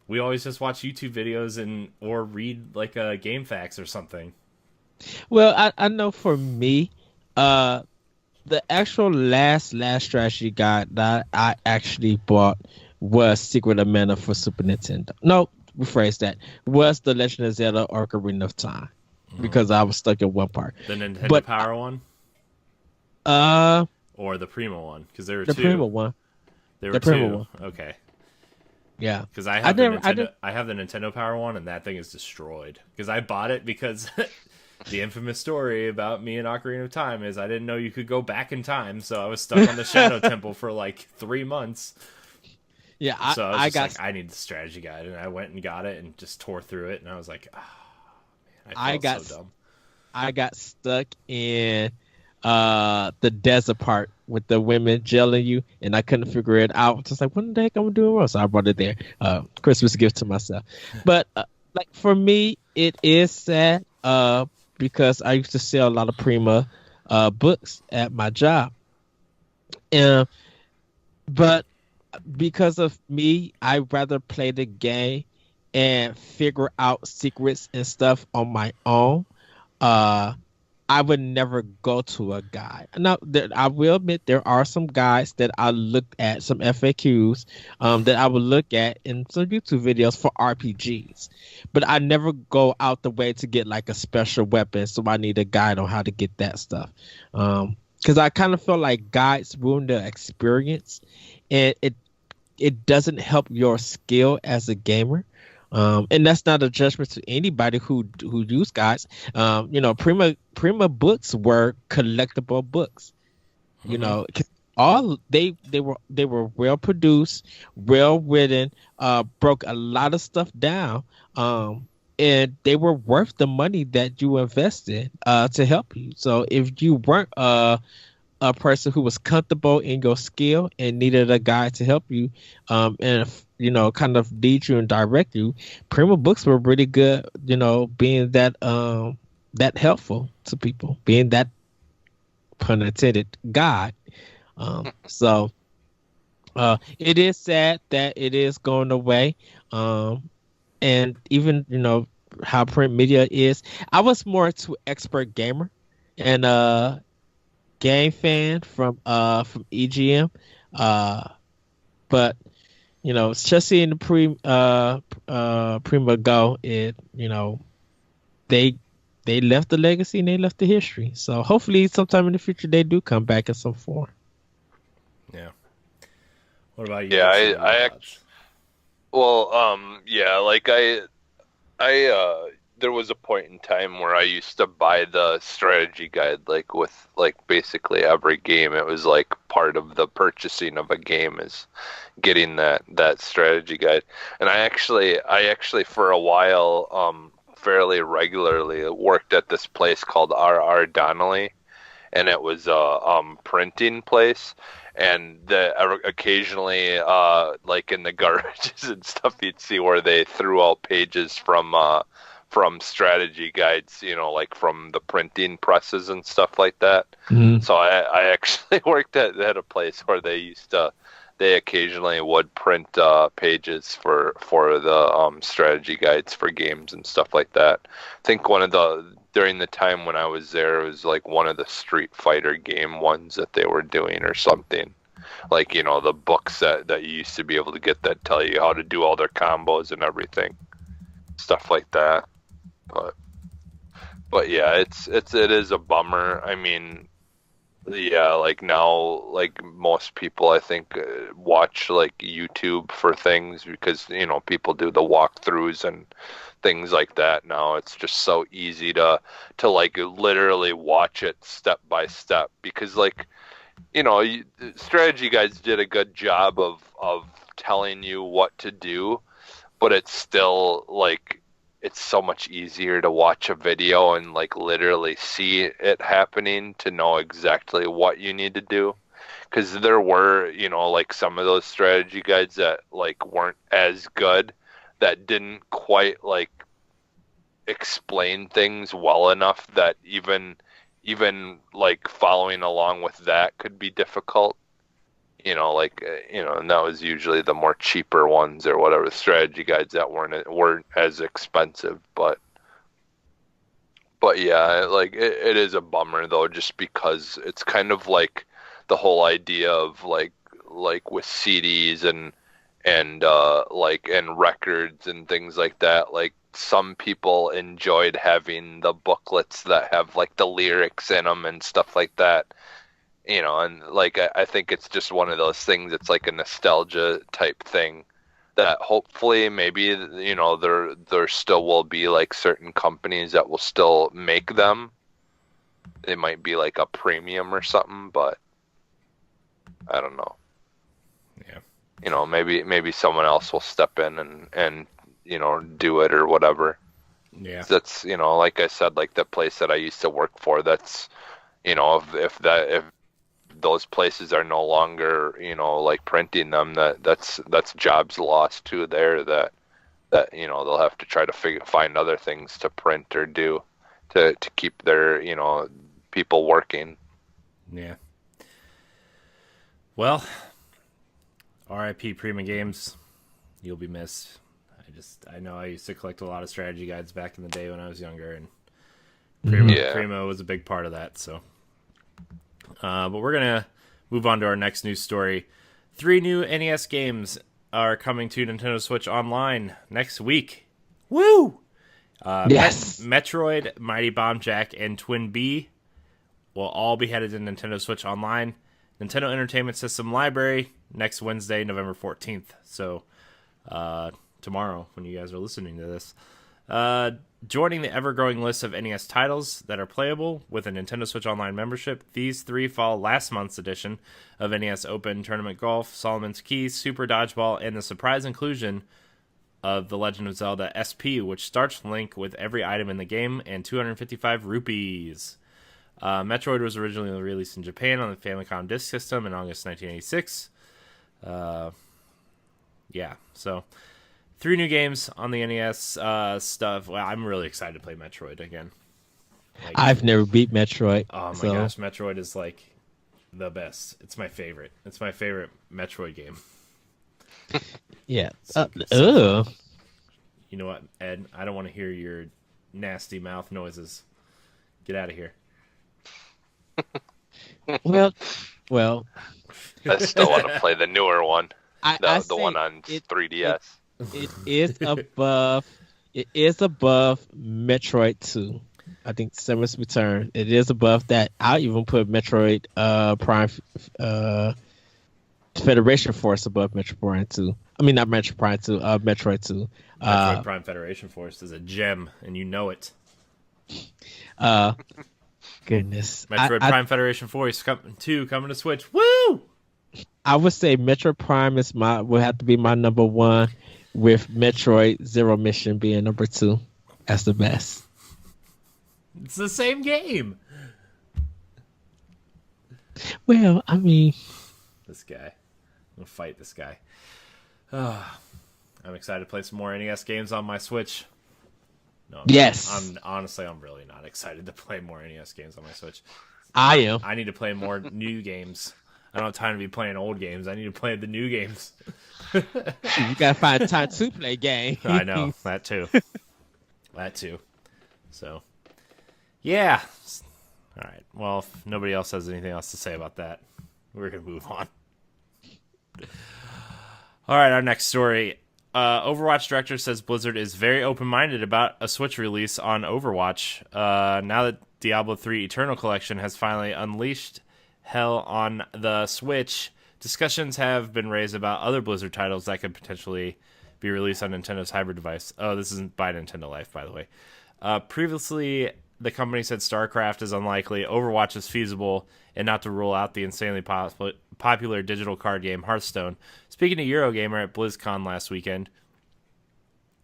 we always just watch YouTube videos and or read like a game facts or something. Well, I know for me, uh, the actual last strategy guide that I actually bought was Secret of Mana for Super Nintendo. No, rephrase that. Was the Legend of Zelda Ocarina of Time because I was stuck in one part. The Nintendo But Power one uh, or the Prima one because there were the two. Prima one. There were The Prima two. one. Okay. Yeah. Because I I have the never. I Nintendo, did. I have the Nintendo Power one, and that thing is destroyed. Because I bought it because the infamous story about me and Ocarina of Time is I didn't know you could go back in time, so I was stuck on the Shadow Temple for like 3 months. Yeah. So I was I just got. like, I need the strategy guide, and I went and got it and just tore through it, and I was like, oh, man, I I felt got. so dumb. I got stuck in the desert part with the women jailing you, and I couldn't figure it out. Just like, what the heck I'm doing wrong? So I brought it there. Christmas gift to myself. But like for me, it is sad because I used to sell a lot of Prima books at my job, and but because of me, I rather play the game and figure out secrets and stuff on my own. Uh, I would never go to a guide. Now, I will admit there are some guides that I looked at, some FAQs that I would look at in some YouTube videos for RPGs, but I never go out the way to get like a special weapon, so I need a guide on how to get that stuff. Because I kind of feel like guides ruin the experience, and it doesn't help your skill as a gamer. And that's not a judgment to anybody who use guides. Prima books were collectible books. You know, 'cause all they were well produced, well written, broke a lot of stuff down, and they were worth the money that you invested to help you. So if you weren't a person who was comfortable in your skill and needed a guide to help you, and kind of lead you and direct you, Prima books were really good. Being that helpful to people, being that pun intended guide. So it is sad that it is going away. And even how print media is. I was more to expert gamer and game fan from EGM, but just seeing the Prima go, they left the legacy and they left the history. So hopefully sometime in the future they do come back in some form. Yeah. What about you? Yeah, What's your I thoughts? yeah, like there was a point in time where I used to buy the strategy guide, like with like basically every game. It was like part of the purchasing of a game is getting that strategy guide. And I actually for a while, fairly regularly worked at this place called R.R. Donnelly, and it was a printing place. And occasionally, like in the garages and stuff, you'd see where they threw out pages from strategy guides, like from the printing presses and stuff like that. Mm-hmm. So I actually worked at a place where they occasionally would print pages for the strategy guides for games and stuff like that. I think during the time when I was there, it was like one of the Street Fighter game ones that they were doing or something. Like, the books that you used to be able to get that tell you how to do all their combos and everything. Stuff like that. But yeah, it is a bummer. I mean, yeah, like now, like most people, I think, watch like YouTube for things because, people do the walkthroughs and things like that. Now it's just so easy to like literally watch it step by step because like strategy guides did a good job of telling you what to do, but it's still like it's so much easier to watch a video and like literally see it happening to know exactly what you need to do. Because there were, like some of those strategy guides that like weren't as good, that didn't quite like explain things well enough that even like following along with that could be difficult. And that was usually the more cheaper ones or whatever, strategy guides that weren't as expensive. But yeah, like it is a bummer though, just because it's kind of like the whole idea of like with CDs and records and things like that. Like some people enjoyed having the booklets that have like the lyrics in them and stuff like that. And like I think it's just one of those things. It's like a nostalgia type thing that hopefully maybe there still will be like certain companies that will still make them. It might be like a premium or something, but I don't know. Yeah. Maybe someone else will step in and do it or whatever. Yeah. That's like I said, like the place that I used to work for. That's if those places are no longer like printing them, that's jobs lost too there. That they'll have to try to find other things to print or do to keep their people working. Yeah. Well, R.I.P. Prima Games. You'll be missed. I know I used to collect a lot of strategy guides back in the day when I was younger, and Prima was a big part of that. So, but we're gonna move on to our next news story. 3 new NES games are coming to Nintendo Switch Online next week. Woo! Yes. Metroid, Mighty Bomb Jack, and Twin B will all be headed to Nintendo Switch Online. Nintendo Entertainment System Library next Wednesday, November 14th. So, tomorrow, when you guys are listening to this. Joining the ever-growing list of NES titles that are playable with a Nintendo Switch Online membership, these 3 follow last month's edition of NES Open Tournament Golf, Solomon's Keys, Super Dodgeball, and the surprise inclusion of The Legend of Zelda SP, which starts Link with every item in the game and 255 rupees. Metroid was originally released in Japan on the Famicom Disk System in August 1986. Yeah, so 3 new games on the NES stuff. Well, I'm really excited to play Metroid again. I've never beat Metroid. Oh my gosh, Metroid is like the best. It's my favorite. It's my favorite Metroid game. Yeah. You know what, Ed? I don't want to hear your nasty mouth noises. Get out of here. Well. I still want to play the newer one. The one on 3DS. It is above Metroid 2. I think Samus Return. It is above that. I'll even put Metroid Prime Federation Force above Metroid Prime 2. I mean, not Metroid Prime 2, Metroid 2. Metroid Prime Federation Force is a gem, and you know it. Goodness. Metroid Prime Federation Force 2 coming to Switch. Woo! I would say Metroid Prime will have to be my number 1, with Metroid Zero Mission being number 2 as the best. It's the same game. Well, I mean, this guy. I'm gonna fight this guy. I'm excited to play some more NES games on my Switch. No, I'm really not excited to play more NES games on my Switch. I am. I need to play more new games. I don't have time to be playing old games. I need to play the new games. You gotta find time to play games. I know, that too. So, yeah. All right. Well, if nobody else has anything else to say about that, we're gonna move on. All right, our next story. Overwatch director says Blizzard is very open-minded about a Switch release on Overwatch. Now that Diablo 3 Eternal Collection has finally unleashed hell on the Switch, discussions have been raised about other Blizzard titles that could potentially be released on Nintendo's hybrid device. Oh, this isn't by Nintendo Life, by the way. Previously, the company said StarCraft is unlikely, Overwatch is feasible, and not to rule out the insanely popular digital card game Hearthstone. Speaking to Eurogamer at BlizzCon last weekend,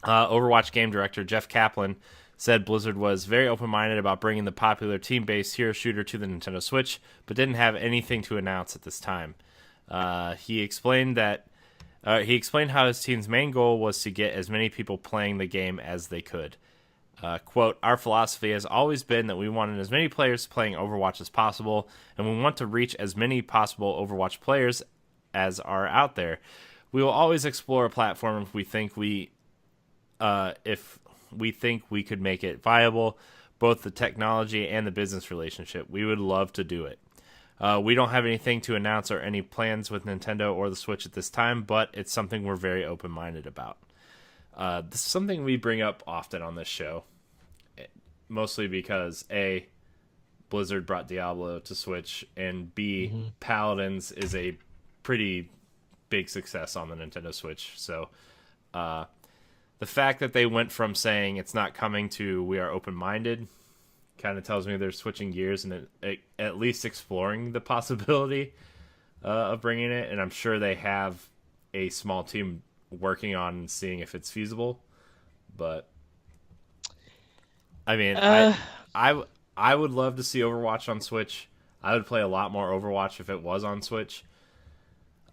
Overwatch game director Jeff Kaplan said Blizzard was very open-minded about bringing the popular team-based hero shooter to the Nintendo Switch, but didn't have anything to announce at this time. He explained how his team's main goal was to get as many people playing the game as they could. Quote, our philosophy has always been that we wanted as many players playing Overwatch as possible, and we want to reach as many possible Overwatch players as are out there. We will always explore a platform if we think we could make it viable, both the technology and the business relationship. We would love to do it. We don't have anything to announce or any plans with Nintendo or the Switch at this time, but it's something we're very open-minded about. This is something we bring up often on this show, mostly because A, Blizzard brought Diablo to Switch, and B, Paladins is a pretty big success on the Nintendo Switch. So the fact that they went from saying it's not coming to we are open-minded kind of tells me they're switching gears and at least exploring the possibility of bringing it. And I'm sure they have a small team working on seeing if it's feasible. But I mean, I would love to see Overwatch on Switch. I would play a lot more Overwatch if it was on Switch.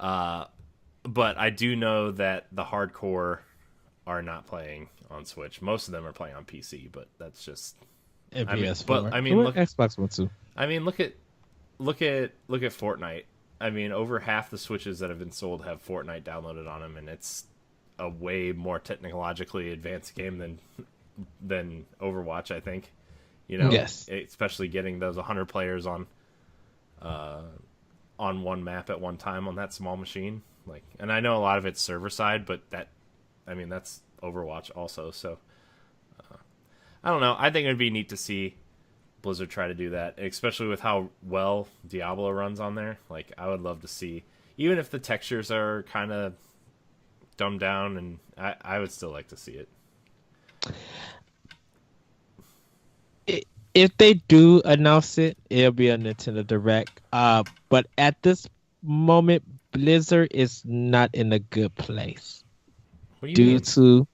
But I do know that the hardcore are not playing on Switch. Most of them are playing on PC, but that's just And I mean, PS4. but I mean, look, Xbox One too. I mean, look at Fortnite. I mean, over half the Switches that have been sold have Fortnite downloaded on them, and it's a way more technologically advanced game than Overwatch, I think. You know, yes. Especially getting those 100 players on one map at one time on that small machine. Like, and I know a lot of it's server side, but that's Overwatch also. So I don't know. I think it would be neat to see Blizzard try to do that, especially with how well Diablo runs on there. Like, I would love to see, even if the textures are kind of dumbed down, and I would still like to see it. If they do announce it, it'll be a Nintendo Direct. But at this moment, Blizzard is not in a good place. What do you mean? To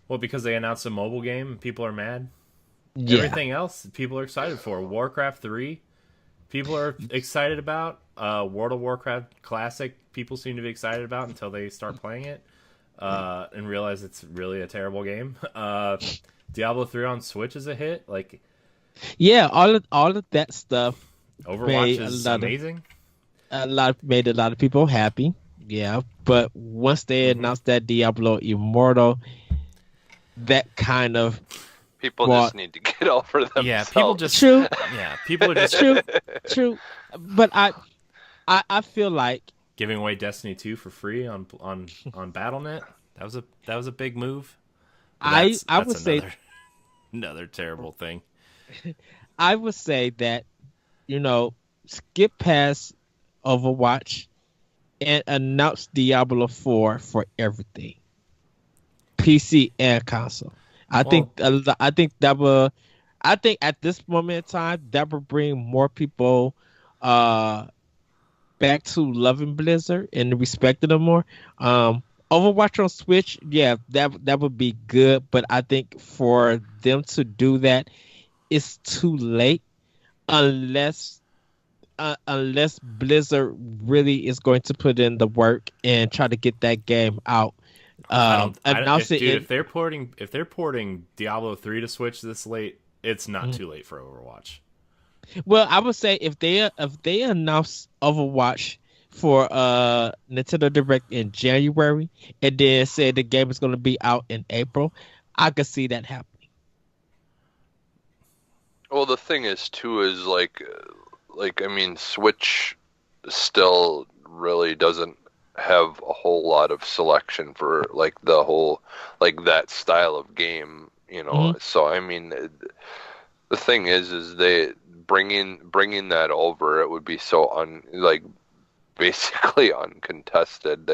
Well, because they announced a mobile game, people are mad. Yeah. Everything else, people are excited for. Warcraft 3, people are excited about. World of Warcraft Classic, people seem to be excited about until they start playing it and realize it's really a terrible game. Diablo 3 on Switch is a hit. Like, yeah, all of that stuff. Overwatch is amazing. Made a lot of people happy. Yeah, but once they announced that Diablo Immortal, that kind of people just need to get over themselves. Yeah, people just true. Yeah, people are just true. But I feel like giving away Destiny 2 for free on BattleNet. That was a big move. I would say another terrible thing. I would say that, skip past Overwatch and announce Diablo 4 for everything, PC and console. I think at this moment in time that will bring more people back to loving Blizzard and respecting them more. Overwatch on Switch, yeah, that would be good, but I think for them to do that, it's too late unless Blizzard really is going to put in the work and try to get that game out. If they're porting Diablo 3 to Switch this late, it's not too late for Overwatch. Well, I would say if they announce Overwatch for Nintendo Direct in January and then say the game is going to be out in April, I could see that happening. Well, the thing is too is like I mean, Switch still really doesn't have a whole lot of selection for like the whole like that style of game, So I mean, the thing is they bringing that over, it would be so basically uncontested.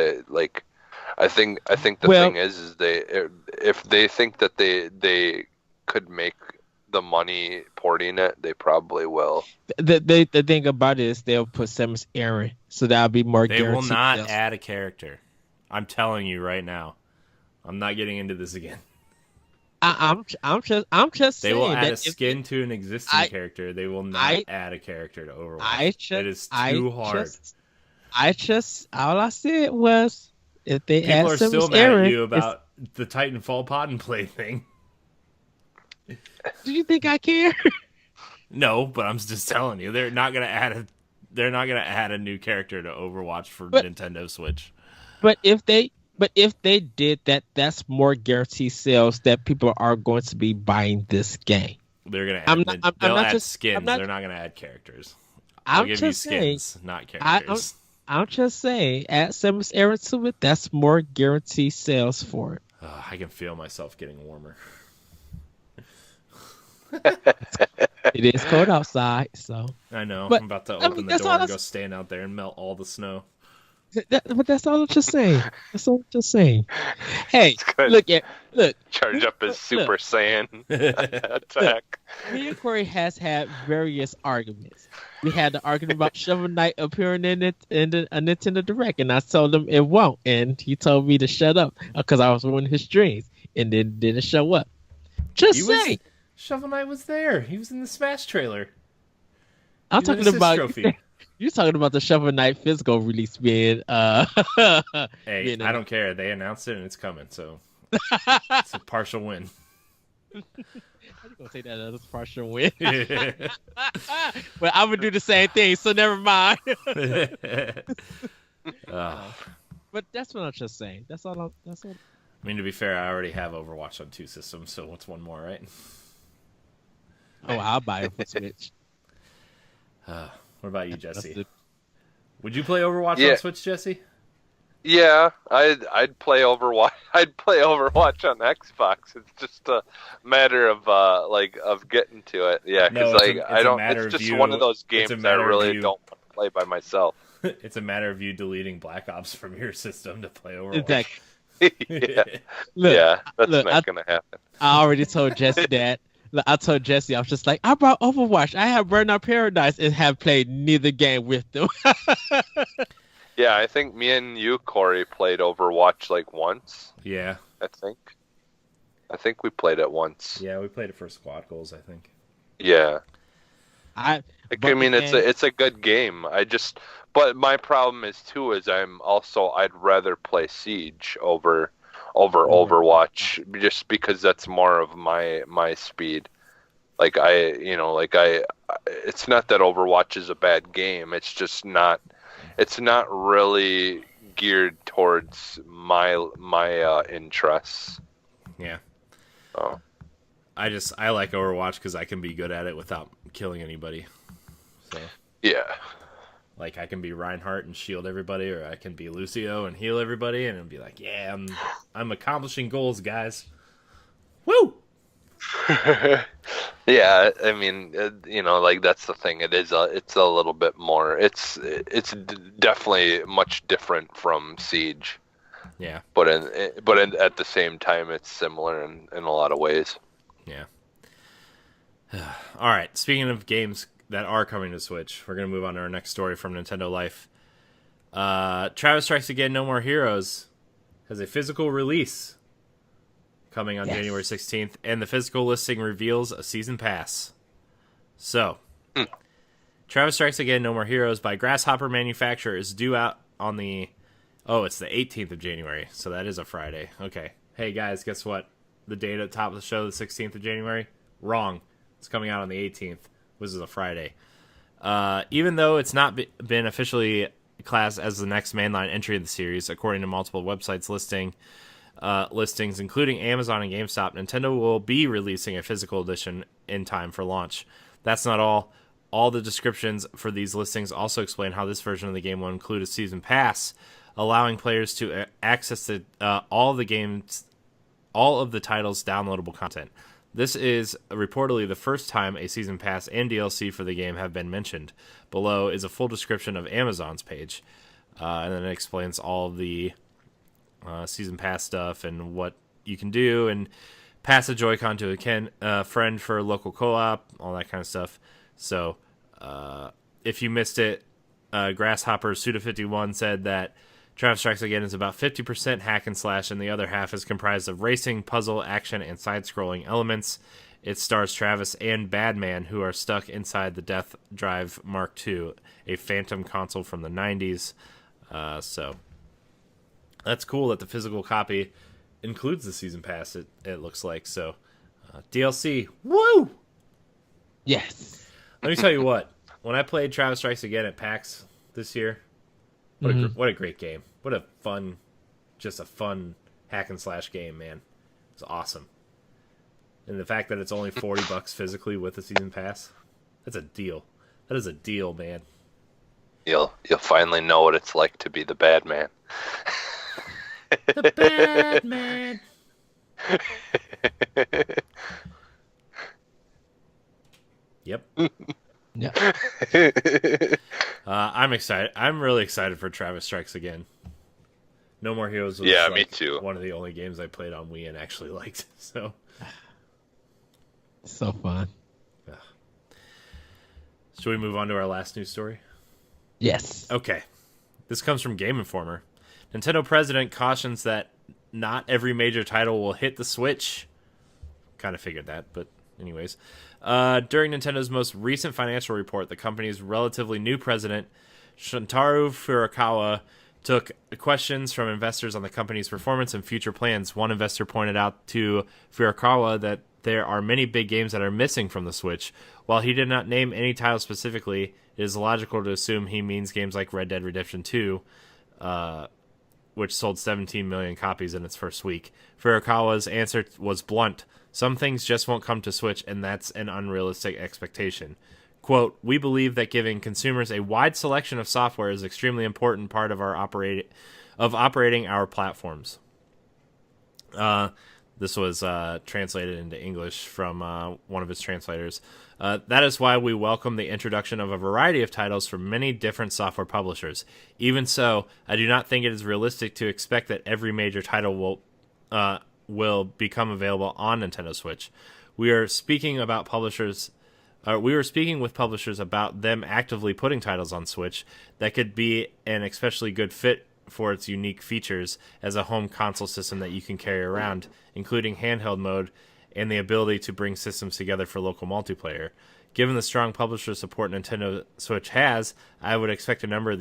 I think the thing is they if they think that they could make the money porting it, they probably will. The thing about it is they'll put Samus Aran, so that'll be more They will guaranteed not sales. add a character. I'm telling you right now. I'm not getting into this again. I'm just They saying will add that a skin to an existing character. They will not add a character to Overwatch. It is too hard. All I said was if they People add are still Samus mad Aran, at you about the Titanfall pod and play thing. do you think I care? No, but I'm just telling you, they're not gonna add a new character to Overwatch for Nintendo Switch. But if they did that, that's more guaranteed sales that people are going to be buying this game. They're gonna add. They'll add skins. They're not gonna add characters. I'll give you skins, not characters. I'm just saying, add Samus Aran to it. That's more guaranteed sales for it. I can feel myself getting warmer. It is cold outside, so I know. But, I'm about to open the door and go stand out there and melt all the snow. But that's all I'm just saying. That's all I'm just saying. Hey, look. Charge up his Super Saiyan attack. Me and Corey has had various arguments. We had the argument about Shovel Knight appearing in a Nintendo Direct, and I told him it won't, and he told me to shut up because I was ruining his dreams, and then didn't show up. Just saying. Shovel Knight was there. He was in the Smash trailer. I'm talking about trophy. You're talking about the Shovel Knight physical release being. Hey, I don't care. They announced it and it's coming, so it's a partial win. I'm gonna take that as a partial win. But I would do the same thing, so never mind. But that's what I'm just saying. That's all. I mean, to be fair, I already have Overwatch on 2 systems, so what's one more, right? Oh, I'll buy it for Switch. What about you, Jesse? Would you play Overwatch on Switch, Jesse? Yeah, I'd play Overwatch. I'd play Overwatch on Xbox. It's just a matter of of getting to it. Yeah, because I don't. It's just one of those games that I really don't want to play by myself. It's a matter of you deleting Black Ops from your system to play Overwatch. Exactly. That's not gonna happen. I already told Jesse that. I told Jesse, I was just like, I brought Overwatch. I have Burnout Paradise and have played neither game with them. Yeah, I think me and you, Corey, played Overwatch once. Yeah. I think we played it once. Yeah, we played it for squad goals, I think. Yeah. I mean, it's a good game. But my problem is I'd rather play Siege over Overwatch just because that's more of my speed. It's not that Overwatch is a bad game. It's just not. It's not really geared towards my interests. Yeah. Oh. I like Overwatch because I can be good at it without killing anybody. So. Yeah. Like, I can be Reinhardt and shield everybody, or I can be Lucio and heal everybody, and it'll be like, yeah, I'm accomplishing goals, guys. Woo! Yeah, I mean, that's the thing. It's a little bit more. It's definitely much different from Siege. Yeah. But at the same time, it's similar in a lot of ways. Yeah. All right. Speaking of games that are coming to Switch, we're going to move on to our next story from Nintendo Life. Travis Strikes Again No More Heroes has a physical release coming on January 16th, and the physical listing reveals a season pass. So, Travis Strikes Again No More Heroes by Grasshopper Manufacturer is due out on it's the 18th of January, so that is a Friday. Okay. Hey, guys, guess what? The date at the top of the show, the 16th of January? Wrong. It's coming out on the 18th. This is a Friday. Even though it's not been officially classed as the next mainline entry in the series, according to multiple websites listings, including Amazon and GameStop, Nintendo will be releasing a physical edition in time for launch. That's not all. All the descriptions for these listings also explain how this version of the game will include a season pass, allowing players to access all of the title's downloadable content. This is reportedly the first time a season pass and DLC for the game have been mentioned. Below is a full description of Amazon's page, and then it explains all of the season pass stuff and what you can do. And pass a Joy-Con to a friend for a local co-op, all that kind of stuff. So if you missed it, Grasshopper Suda51 said that Travis Strikes Again is about 50% hack and slash, and the other half is comprised of racing, puzzle, action, and side-scrolling elements. It stars Travis and Badman, who are stuck inside the Death Drive Mark II, a Phantom console from the 90s. So that's cool that the physical copy includes the Season Pass, it looks like. So DLC, woo! Yes. Let me tell you what. When I played Travis Strikes Again at PAX this year, what a great game. What a fun hack and slash game, man. It's awesome. And the fact that it's only $40 physically with the Season Pass, that's a deal. That is a deal, man. You'll finally know what it's like to be the bad man. The bad man. Yep. Yeah. I'm excited. I'm really excited for Travis Strikes Again. No More Heroes was me too. One of the only games I played on Wii and actually liked. So fun. Should we move on to our last news story? Yes. Okay. This comes from Game Informer. Nintendo president cautions that not every major title will hit the Switch. Kind of figured that, but anyways. During Nintendo's most recent financial report, the company's relatively new president, Shuntaro Furukawa, took questions from investors on the company's performance and future plans. One investor pointed out to Furukawa that there are many big games that are missing from the Switch. While he did not name any title specifically, it is logical to assume he means games like Red Dead Redemption 2, which sold 17 million copies in its first week. Furukawa's answer was blunt. Some things just won't come to Switch, and that's an unrealistic expectation. Quote, we believe that giving consumers a wide selection of software is an extremely important part of our operating our platforms. This was translated into English from one of his translators. That is why we welcome the introduction of a variety of titles from many different software publishers. Even so, I do not think it is realistic to expect that every major title will become available on Nintendo Switch. We were speaking with publishers about them actively putting titles on Switch that could be an especially good fit for its unique features as a home console system that you can carry around, including handheld mode and the ability to bring systems together for local multiplayer. Given the strong publisher support Nintendo Switch has, I would expect the number of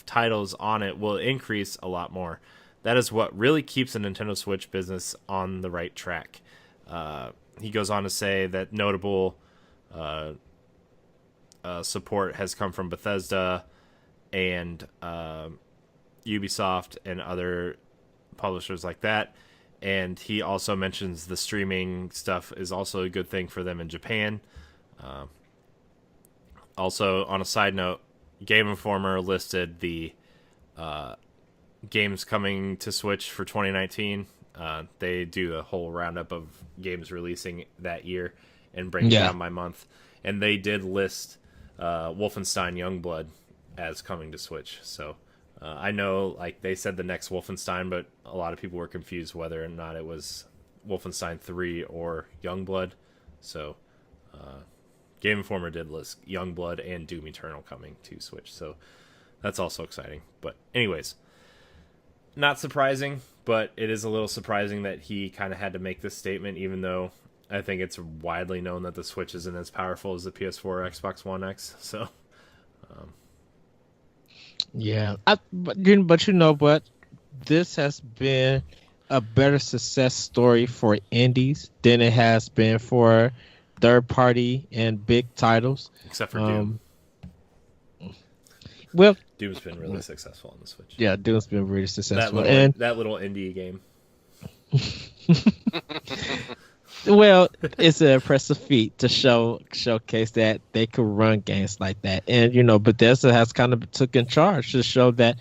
titles on it will increase a lot more. That is what really keeps the Nintendo Switch business on the right track. He goes on to say that notable support has come from Bethesda and Ubisoft and other publishers like that. And he also mentions the streaming stuff is also a good thing for them in Japan. Also, on a side note, Game Informer listed the games coming to Switch for 2019. They do a whole roundup of games releasing that year and break it down by month. And they did list Wolfenstein Youngblood as coming to Switch. So I know they said the next Wolfenstein, but a lot of people were confused whether or not it was Wolfenstein 3 or Youngblood. So Game Informer did list Youngblood and Doom Eternal coming to Switch. So that's also exciting. But anyways, not surprising, but it is a little surprising that he kind of had to make this statement, even though I think it's widely known that the Switch isn't as powerful as the PS4 or Xbox One X. So, yeah. But you know what? This has been a better success story for indies than it has been for third party and big titles. Except for Doom. Well, Doom's been really successful on the Switch. Yeah, Doom's been really successful. That little indie game. Well, it's an impressive feat to showcase that they could run games like that. And, Bethesda has kind of taken charge to show that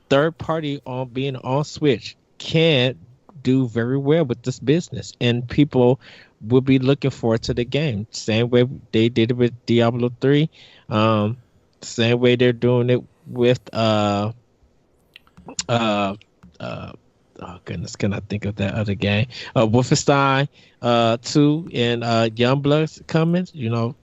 third party being on Switch can do very well with this business. And people will be looking forward to the game. Same way they did it with Diablo 3. Same way they're doing it with goodness, can I think of that other game? Wolfenstein 2 and Youngblood's coming. You know,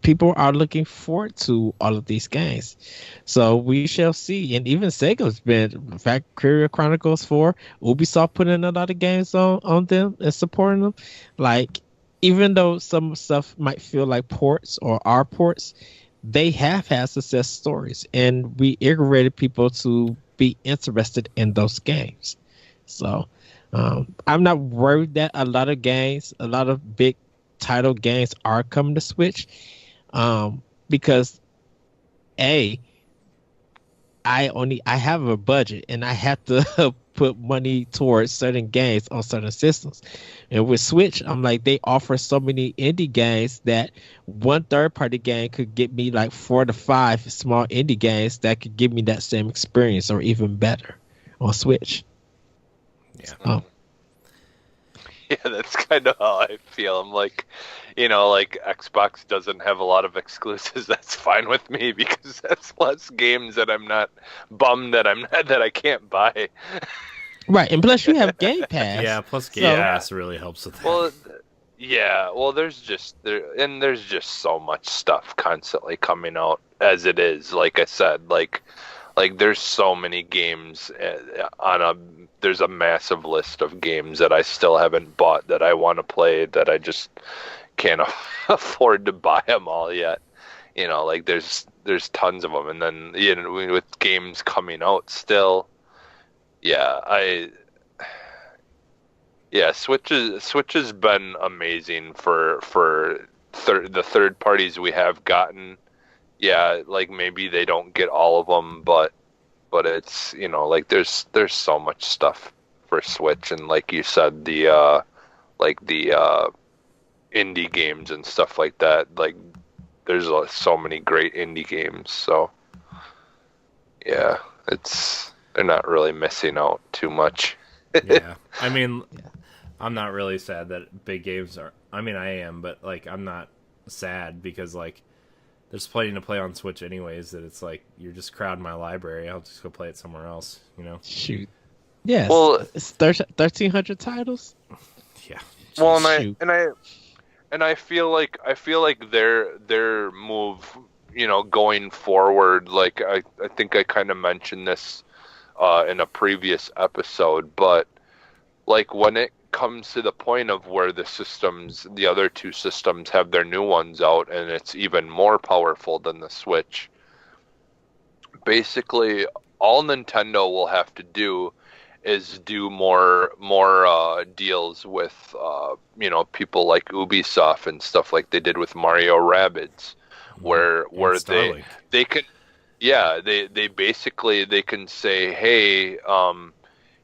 people are looking forward to all of these games. So we shall see. And even Sega's been, in fact, Courier Chronicles 4, Ubisoft putting a lot of games on them and supporting them. Like, even though some stuff might feel like ports or are ports, they have had success stories, and we aggravated people to be interested in those games. So I'm not worried that a lot of big title games are coming to Switch, because I have a budget and I have to put money towards certain games on certain systems. And with Switch, I'm like, they offer so many indie games that one third-party game could get me like 4 to 5 small indie games that could give me that same experience or even better on Switch. Yeah. Yeah, that's kind of how I feel. I'm like, you know, like Xbox doesn't have a lot of exclusives. That's fine with me because that's less games that I'm not bummed that I can't buy. Right, and plus you have Game Pass. Yeah, plus Game Pass really helps with that. Well, yeah, well, there's just so much stuff constantly coming out as it is. Like I said, like there's so many games there's a massive list of games that I still haven't bought that I want to play that I just can't afford to buy them all yet. You know, like there's tons of them, and then with games coming out still, Switch has been amazing for the third parties we have gotten. Yeah, like maybe they don't get all of them, but it's, you know, like there's so much stuff for Switch, and like you said, the indie games and stuff like that. Like there's so many great indie games, so yeah, they're not really missing out too much. Yeah, I mean, I'm not really sad that big games are. I mean, I am, but like I'm not sad because like there's plenty to play on Switch anyways. That it's like you're just crowding my library. I'll just go play it somewhere else. You know? Shoot. Yes. Well, it's 1,300 titles. Yeah. Well, and I feel like their move, you know, going forward. Like I think I kind of mentioned this in a previous episode, but like when it comes to the point of where the other two systems have their new ones out and it's even more powerful than the Switch, basically all Nintendo will have to do is do more deals with you know, people like Ubisoft and stuff like they did with Mario Rabbids, where they can they basically they can say, hey,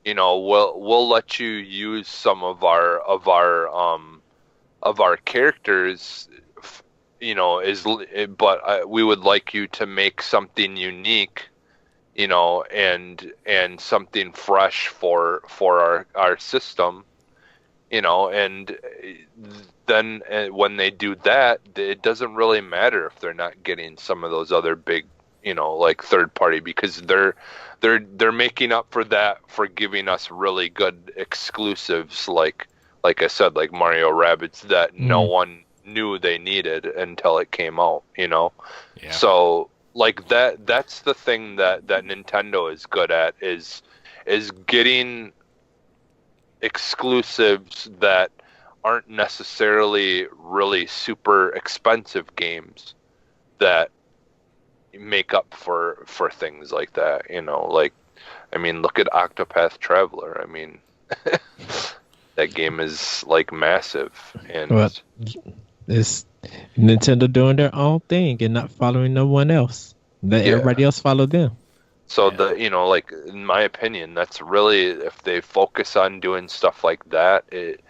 you know, we'll let you use some of our characters, you know, but we would like you to make something unique, you know, and something fresh for our system, you know, and then when they do that, it doesn't really matter if they're not getting some of those other big, you know, like third party, because they're making up for that for giving us really good exclusives, like I said, like Mario Rabbids that no one knew they needed until it came out, you know. Yeah. So like that's the thing that Nintendo is good at is getting exclusives that aren't necessarily really super expensive games that make up for things like that, you know. Like, I mean, look at Octopath Traveler. I mean, that game is like massive, and but it's Nintendo doing their own thing and not following no one else. Let everybody else follow them. So you know, like in my opinion, that's really, if they focus on doing stuff like that, it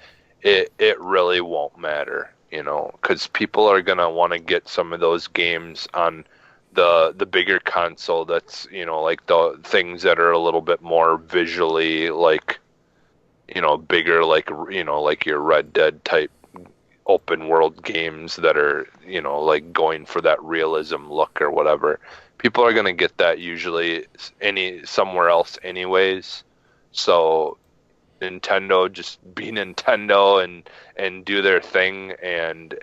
really won't matter, you know, because people are gonna want to get some of those games on the bigger console. That's, you know, like the things that are a little bit more visually, like, you know, bigger, like, you know, like your Red Dead type open world games that are, you know, like going for that realism look or whatever. People are going to get that usually somewhere else anyways. So Nintendo just be Nintendo and do their thing, and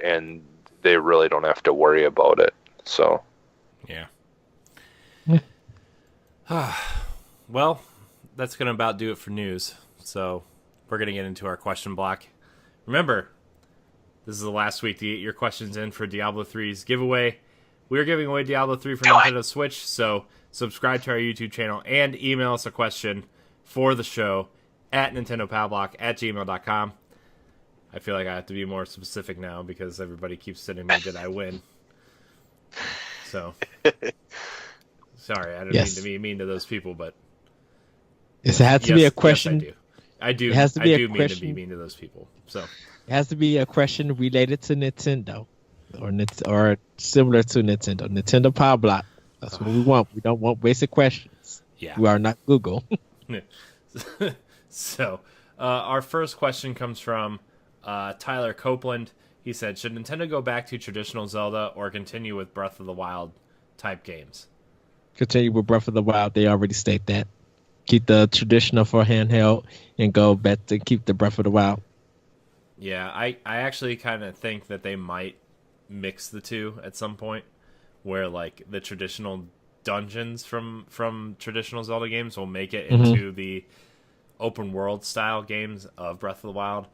they really don't have to worry about it. So Yeah. Well, that's going to about do it for news. So we're going to get into our question block. Remember, this is the last week to get your questions in for Diablo 3's giveaway. We're giving away Diablo 3 for Nintendo Switch, so subscribe to our YouTube channel and email us a question for the show at nintendopowblock@gmail.com. I feel like I have to be more specific now because everybody keeps sending me, did I win? So, sorry, I didn't mean to be mean to those people, but it has to be a question. Yes, I do. It has to be a mean question. to be mean to those people. So it has to be a question related to Nintendo, or similar to Nintendo. Nintendo Pow Block. That's what we want. We don't want basic questions. Yeah, we are not Google. So, our first question comes from Tyler Copeland. He said, should Nintendo go back to traditional Zelda or continue with Breath of the Wild type games? Continue with Breath of the Wild. They already state that. Keep the traditional for handheld and go back to keep the Breath of the Wild. Yeah, I actually kind of think that they might mix the two at some point, where like the traditional dungeons from traditional Zelda games will make it into the open world style games of Breath of the Wild.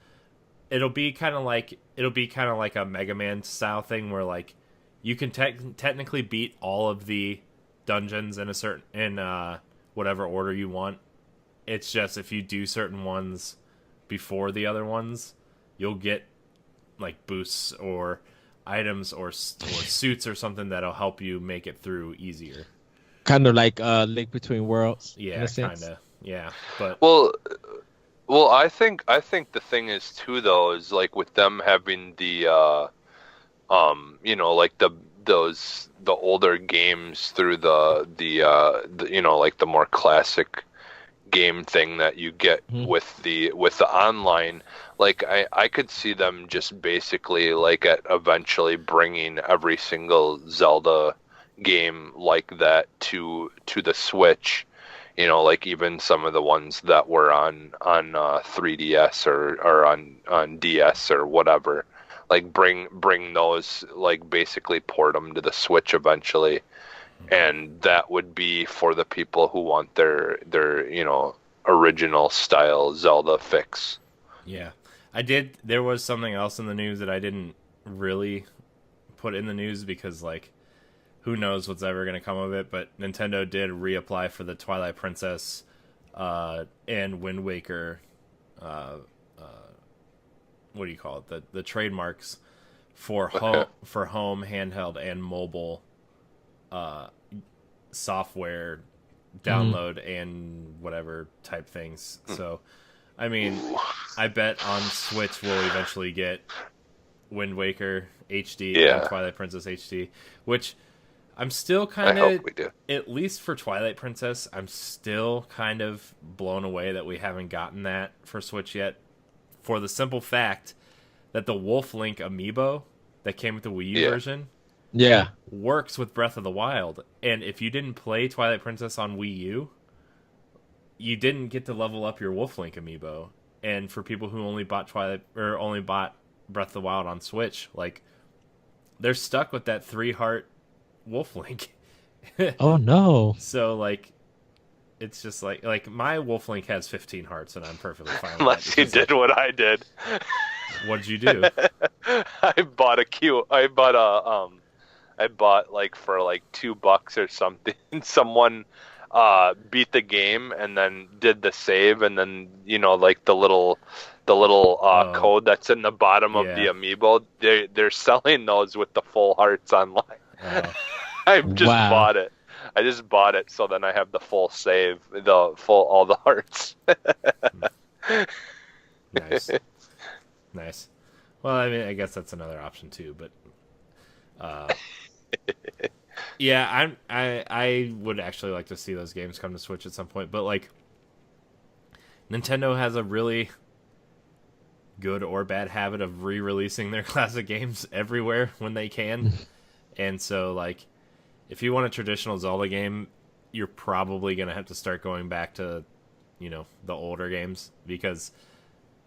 It'll be kind of like a Mega Man style thing where like you can technically beat all of the dungeons in whatever order you want. It's just if you do certain ones before the other ones, you'll get like boosts or items or suits or something that'll help you make it through easier. Kind of like Link Between Worlds. Yeah, kind of. Yeah, but well, I think the thing is too though is like with them having the like the older games through the like the more classic game thing that you get with the online, like I could see them just basically like eventually bringing every single Zelda game like that to the Switch. Like even some of the ones that were on 3DS or on DS or whatever, like bring those, like basically port them to the Switch eventually, and that would be for the people who want their original style Zelda fix. Yeah, there was something else in the news that I didn't really put in the news because like, who knows what's ever going to come of it, but Nintendo did reapply for the Twilight Princess and Wind Waker, what do you call it? The trademarks for home, handheld, and mobile software download and whatever type things. So, I mean, I bet on Switch we'll eventually get Wind Waker HD and Twilight Princess HD, which I'm still kind of, at least for Twilight Princess, I'm still kind of blown away that we haven't gotten that for Switch yet, for the simple fact that the Wolf Link amiibo that came with the Wii U version works with Breath of the Wild. And if you didn't play Twilight Princess on Wii U, you didn't get to level up your Wolf Link amiibo. And for people who only bought Breath of the Wild on Switch, like, they're stuck with that 3-heart Wolf Link. Oh no. So like, it's just like my Wolf Link has 15 hearts and I'm perfectly fine with Unless you did what I did. What did you do? I bought like for like $2 or something. Someone beat the game and then did the save, and then like the little code that's in the bottom of the amiibo, they're selling those with the full hearts online. I just bought it. I just bought it so then I have the full save, all the hearts. Nice. Well, I mean, I guess that's another option too, but yeah, I would actually like to see those games come to Switch at some point, but like, Nintendo has a really good or bad habit of re-releasing their classic games everywhere when they can. And so, like, if you want a traditional Zelda game, you're probably going to have to start going back to, the older games, because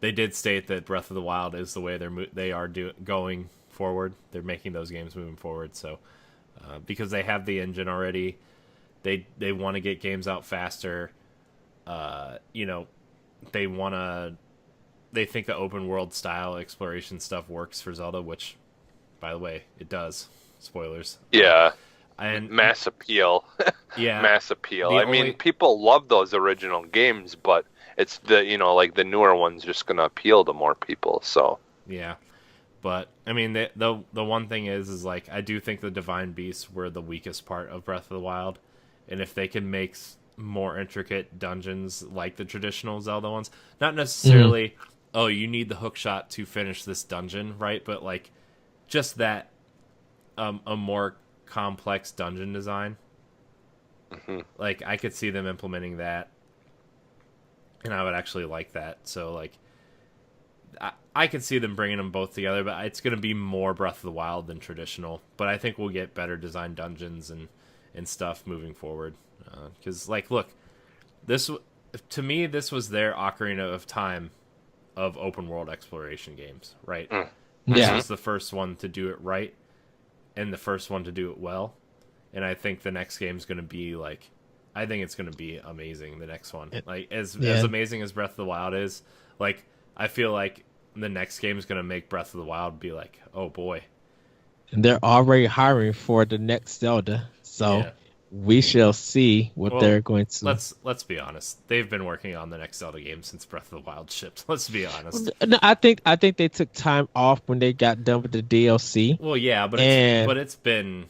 they did state that Breath of the Wild is the way they are going forward. They're making those games moving forward. So because they have the engine already, they want to get games out faster. They think the open world style exploration stuff works for Zelda, which, by the way, it does. Spoilers. Yeah. And mass appeal. Yeah. Mass appeal. I mean, people love those original games, but it's the newer ones just going to appeal to more people, so. Yeah. But I mean, the one thing is like, I do think the Divine Beasts were the weakest part of Breath of the Wild, and if they can make more intricate dungeons like the traditional Zelda ones, not necessarily, oh, you need the hook shot to finish this dungeon, right? But like, just that, a more complex dungeon design. Mm-hmm. Like, I could see them implementing that, and I would actually like that. So like, I could see them bringing them both together, but it's going to be more Breath of the Wild than traditional. But I think we'll get better designed dungeons and stuff moving forward. Because, look, to me, this was their Ocarina of Time of open world exploration games, right? Mm. This was the first one to do it right, and the first one to do it well. And I think the next game is going to be I think it's going to be amazing. The next one, as amazing as Breath of the Wild is, I feel like the next game is going to make Breath of the Wild be like, oh boy. And they're already hiring for the next Zelda, so we shall see what they're going to. Let's be honest. They've been working on the next Zelda game since Breath of the Wild shipped. Let's be honest. No, I think they took time off when they got done with the DLC. Well, yeah, but it's been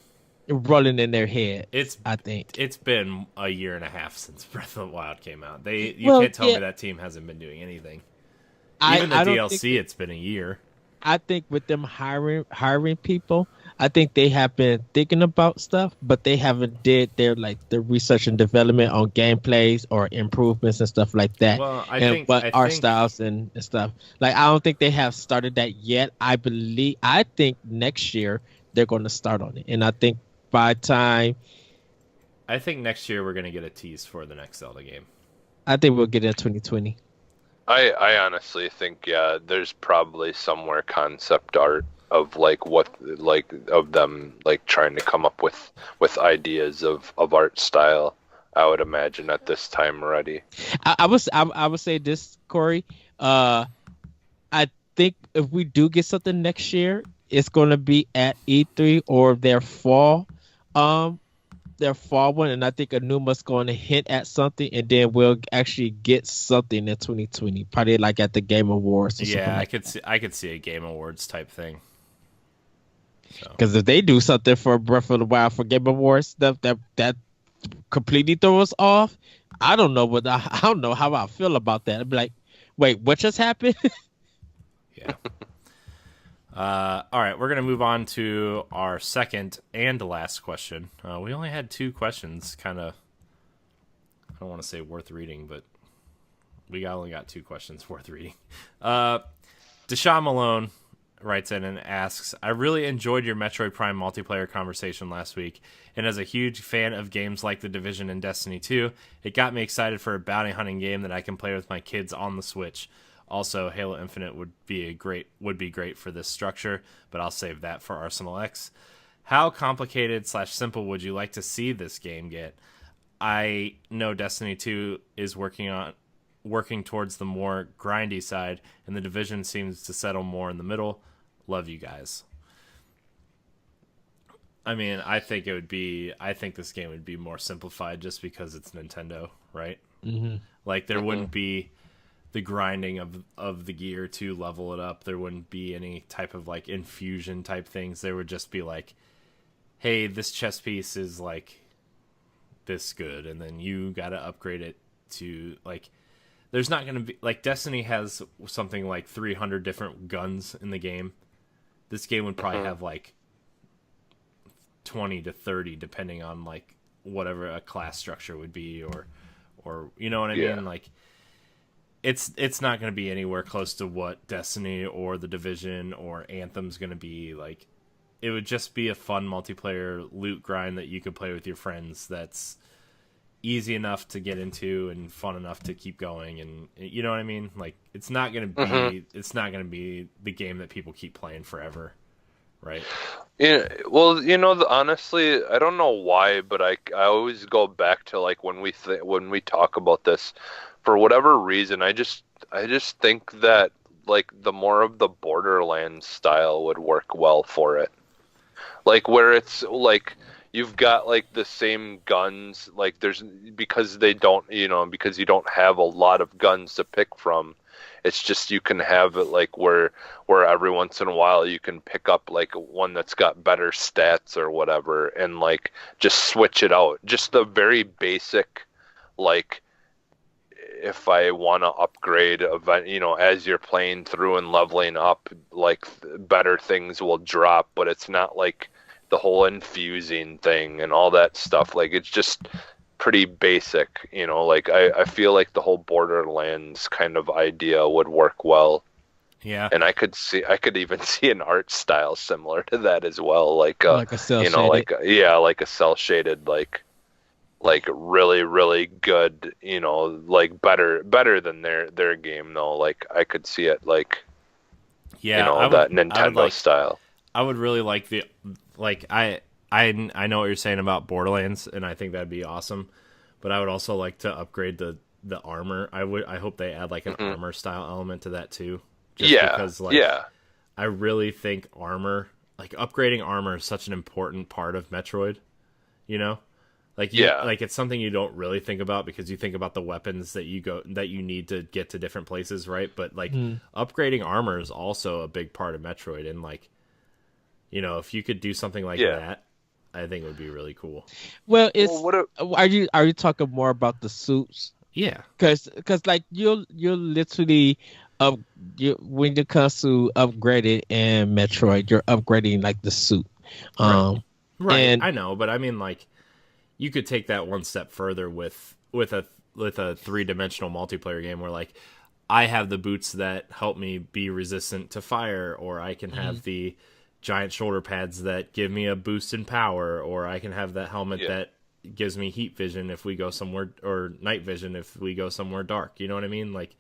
rolling in their head. I think it's been a year and a half since Breath of the Wild came out. You can't tell me that team hasn't been doing anything. Even the DLC, it's been a year. I think with them hiring people, I think they have been thinking about stuff, but they haven't did the research and development on gameplays or improvements and stuff like that. Well, I think art styles and stuff. I don't think they have started that yet. I think next year they're going to start on it, and I think by time. I think next year we're going to get a tease for the next Zelda game. I think we'll get it in 2020. I honestly think there's probably somewhere concept art of of them trying to come up with ideas of art style. I would imagine at this time already. I would say this, Corey. I think if we do get something next year, it's going to be at E3 or their fall one, and I think Anuma's going to hint at something, and then we'll actually get something in 2020, probably at the Game Awards. Yeah, I could see a Game Awards type thing. Because if they do something for Breath of the Wild for Game Awards, that completely throw us off. I don't know how I feel about that. I'd be like, wait, what just happened? Yeah. All right, we're going to move on to our second and last question. We only had 2 questions, kind of, I don't want to say worth reading, but we only got 2 questions worth reading. Deshaun Malone writes in and asks, I really enjoyed your Metroid Prime multiplayer conversation last week, and as a huge fan of games like The Division and Destiny 2, it got me excited for a bounty hunting game that I can play with my kids on the Switch. Also, Halo Infinite would be great for this structure, but I'll save that for Arsenal X. How complicated / simple would you like to see this game get? I know Destiny 2 is working towards the more grindy side, and The Division seems to settle more in the middle. Love you guys. I mean, I think this game would be more simplified just because it's Nintendo, right? Mm-hmm. There wouldn't be the grinding of the gear to level it up. There wouldn't be any type of infusion type things. There would just be hey, this chess piece is this good, and then you got to upgrade it to there's not going to be Destiny has something 300 different guns in the game. This game would probably have 20 to 30 depending on whatever a class structure would be, or you know what I mean? It's not going to be anywhere close to what Destiny or The Division or Anthem's going to be. It would just be a fun multiplayer loot grind that you could play with your friends that's easy enough to get into and fun enough to keep going, and you know what I mean. Like it's not gonna be the game that people keep playing forever, right? Yeah, well, honestly, I don't know why, but I always go back to like when we talk about this, for whatever reason, I just think that like the more of the Borderlands style would work well for it. Like where it's like you've got like the same guns, like because you don't have a lot of guns to pick from. It's just you can have it like where every once in a while you can pick up like one that's got better stats or whatever, and like just switch it out. Just the very basic, like if I want to upgrade event, as you're playing through and leveling up, like better things will drop, but it's not like the whole infusing thing and all that stuff. Like it's just pretty basic, like I feel like the whole Borderlands kind of idea would work well. Yeah. And I could even see an art style similar to that as well, like a cell shaded. like a cell shaded, like really, really good, like better than their game though. Like I could see it like, that Nintendo style. I would really like I know what you're saying about Borderlands, and I think that'd be awesome. But I would also like to upgrade the armor. I hope they add like an armor style element to that too. Because I really think armor, like upgrading armor, is such an important part of Metroid. Like it's something you don't really think about because you think about the weapons that you need to get to different places, right? But like upgrading armor is also a big part of Metroid, and like if you could do something like that, I think it would be really cool. Well, are you talking more about the suits? Yeah, because like you're literally when it comes to upgrading in Metroid, you're upgrading like the suit. Right. And I know, but I mean like you could take that one step further with a 3-dimensional multiplayer game where like I have the boots that help me be resistant to fire, or I can have the giant shoulder pads that give me a boost in power, or I can have that helmet that gives me heat vision if we go somewhere, or night vision if we go somewhere dark. You know what I mean? Like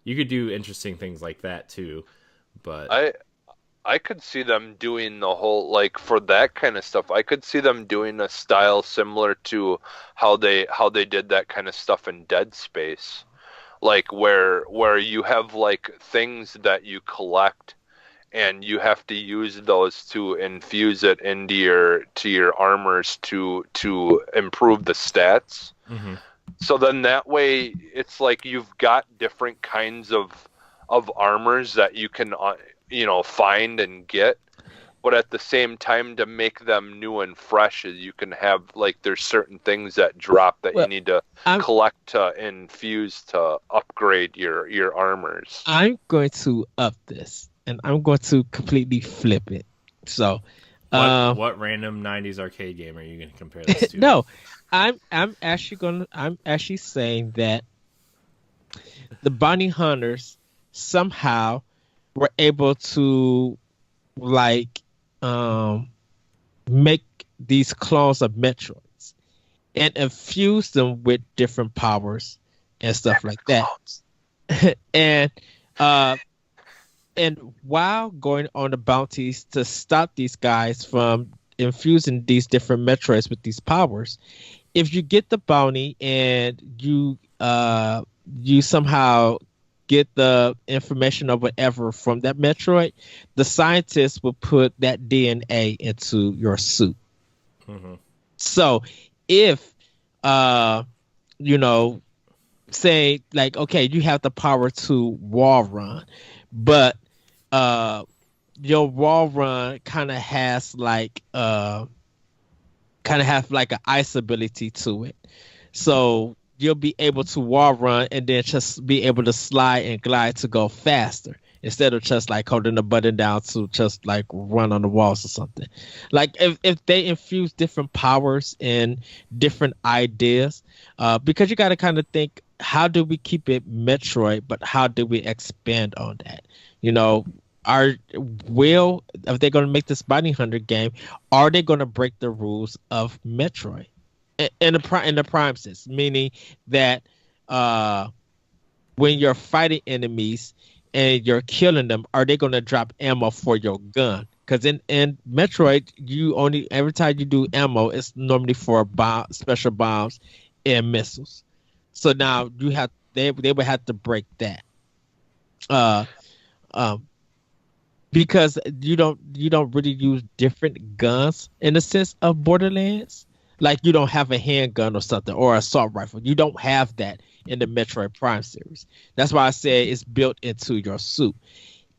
you could do interesting things like that too. But I could see them doing the whole, like for that kind of stuff, I could see them doing a style similar to how they did that kind of stuff in Dead Space. Like where you have like things that you collect, and you have to use those to infuse it into your armors to improve the stats. Mm-hmm. So then that way it's like you've got different kinds of armors that you can find and get, but at the same time to make them new and fresh, you can have like there's certain things that drop that you need to collect to infuse to upgrade your armors. I'm going to up this, and I'm going to completely flip it. So, what random '90s arcade game are you going to compare this to? No, I'm actually saying that the bounty hunters somehow were able to like make these clones of Metroids and infuse them with different powers and stuff like that. And while going on the bounties to stop these guys from infusing these different Metroids with these powers, if you get the bounty and you somehow get the information or whatever from that Metroid, the scientists will put that DNA into your suit. Mm-hmm. So if say like, okay, you have the power to wall run, but your wall run kind of has like an ice ability to it, so you'll be able to wall run and then just be able to slide and glide to go faster instead of just like holding the button down to just like run on the walls or something. Like if they infuse different powers and different ideas, because you got to kind of think, how do we keep it Metroid, but how do we expand on that? If they're going to make this bounty hunter game, are they going to break the rules of Metroid? in the prime sense, meaning that when you're fighting enemies and you're killing them, are they going to drop ammo for your gun? Because in Metroid, you only every time you do ammo, it's normally for special bombs and missiles. So now they would have to break that. Um, because you don't really use different guns in the sense of Borderlands. Like you don't have a handgun or something or assault rifle. You don't have that in the Metroid Prime series. That's why I said it's built into your suit.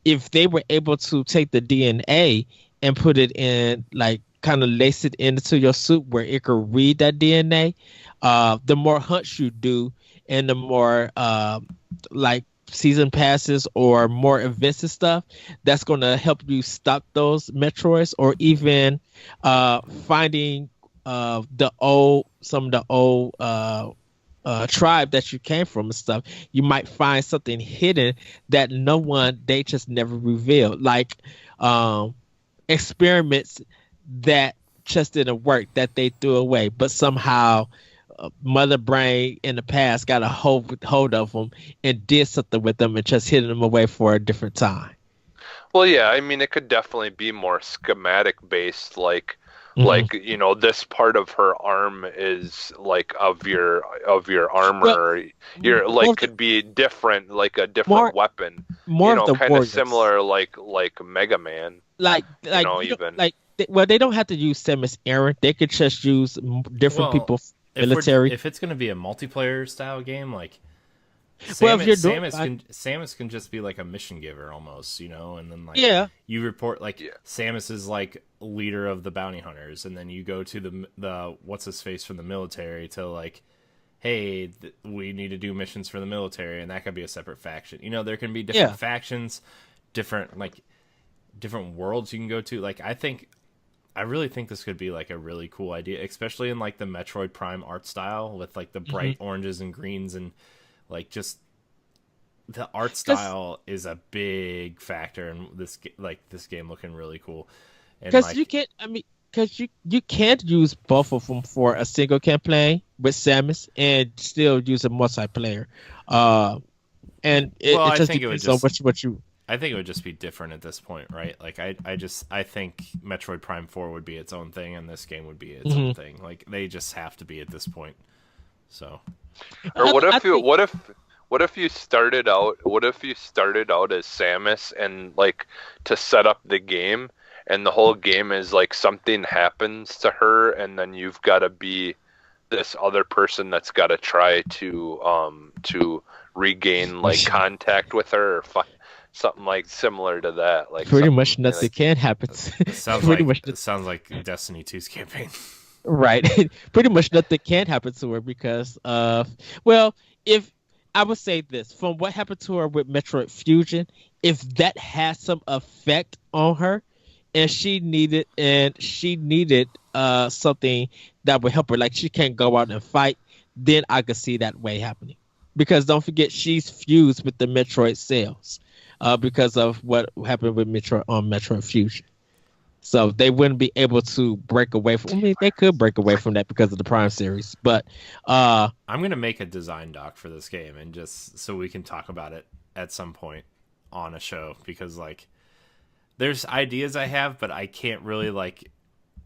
If they were able to take the DNA and put it in, like kind of lace it into your suit where it could read that DNA, the more hunts you do and the more like season passes or more events and stuff, that's going to help you stop those Metroids, or even finding some of the old tribe that you came from and stuff. You might find something hidden that they just never revealed, like experiments that just didn't work that they threw away, but somehow Mother Brain in the past got a hold of them and did something with them and just hid them away for a different time. Well, yeah, I mean, it could definitely be more schematic based, like this part of her arm is like of your armor. Well, your like could be different, like a different weapon. More kind of similar, like Mega Man. Like they don't have to use Samus Aran. They could just use different people. Military. If it's going to be a multiplayer style game, like Samus can just be like a mission giver almost, and then like you report Samus is like leader of the bounty hunters, and then you go to the what's his face from the military to like, hey, we need to do missions for the military, and that could be a separate faction. There can be different factions, different worlds you can go to. Like I really think this could be like a really cool idea, especially in like the Metroid Prime art style with like the bright oranges and greens, and like just the art style is a big factor in this game looking really cool. Because you can't use both of them for a single campaign with Samus and still use a multiplayer. And it just depends on what you. I think it would just be different at this point, right? Like I think Metroid Prime 4 would be its own thing, and this game would be its own thing. Like they just have to be at this point. So, or what if you started out as Samus and like to set up the game, and the whole game is like something happens to her, and then you've got to be this other person that's got to try to regain like contact with her, or something like similar to that. Like pretty much nothing can happen. It sounds like Destiny 2's campaign. Right. Pretty much nothing can happen to her because if I would say this, from what happened to her with Metroid Fusion, if that has some effect on her and she needed something that would help her, like she can't go out and fight, then I could see that way happening. Because don't forget, she's fused with the Metroid cells. Because of what happened with Metroid Fusion. So they wouldn't be able to break away from. I mean, they could break away from that because of the Prime series, but I'm gonna make a design doc for this game, and just so we can talk about it at some point on a show, because like there's ideas I have, but I can't really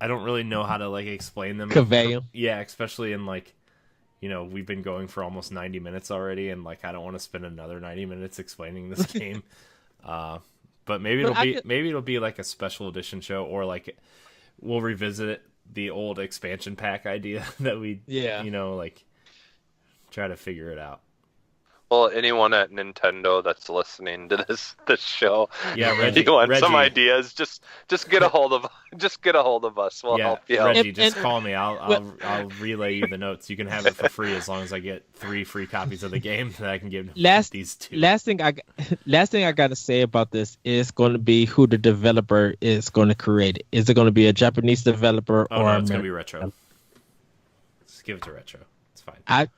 I don't really know how to explain them, convey them. Yeah, especially in we've been going for almost 90 minutes already, and I don't want to spend another 90 minutes explaining this game. But maybe it'll be like a special edition show, or we'll revisit the old expansion pack idea that we try to figure it out. Well, anyone at Nintendo that's listening to this show, Reggie, you want some ideas, just get a hold of us. We'll help you out. Reggie, just call me. I'll relay you the notes. You can have it for free as long as I get 3 free copies of the game that I can give these 2. Last thing I got to say about this is going to be who the developer is going to create it. Is it going to be a Japanese developer or it's going to be Retro? Just give it to Retro. It's fine.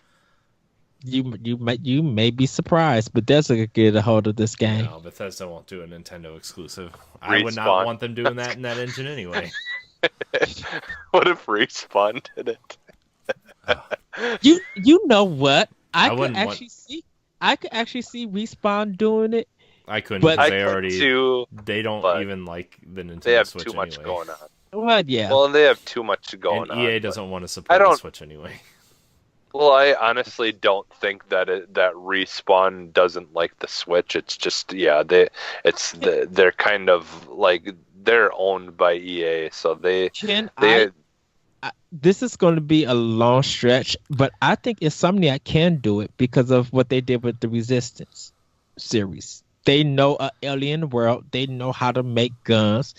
You may be surprised, but Bethesda could get a hold of this game. No, Bethesda won't do a Nintendo exclusive. I would not want them doing that in that engine anyway. What if Respawn did it? You know what? I I could wouldn't want- actually see. I could actually see Respawn doing it. I couldn't But- because I they could already too, they don't but even like the Nintendo they have Switch too much anyway. going on. Well, yeah. Well, and they have too much going And on. EA but- doesn't want to support I the don't- Switch anyway. Well, I honestly don't think that that Respawn doesn't like the Switch. It's just they're kind of like they're owned by EA, so they This is going to be a long stretch, but I think Insomniac can do it because of what they did with the Resistance series. They know an alien world. They know how to make guns.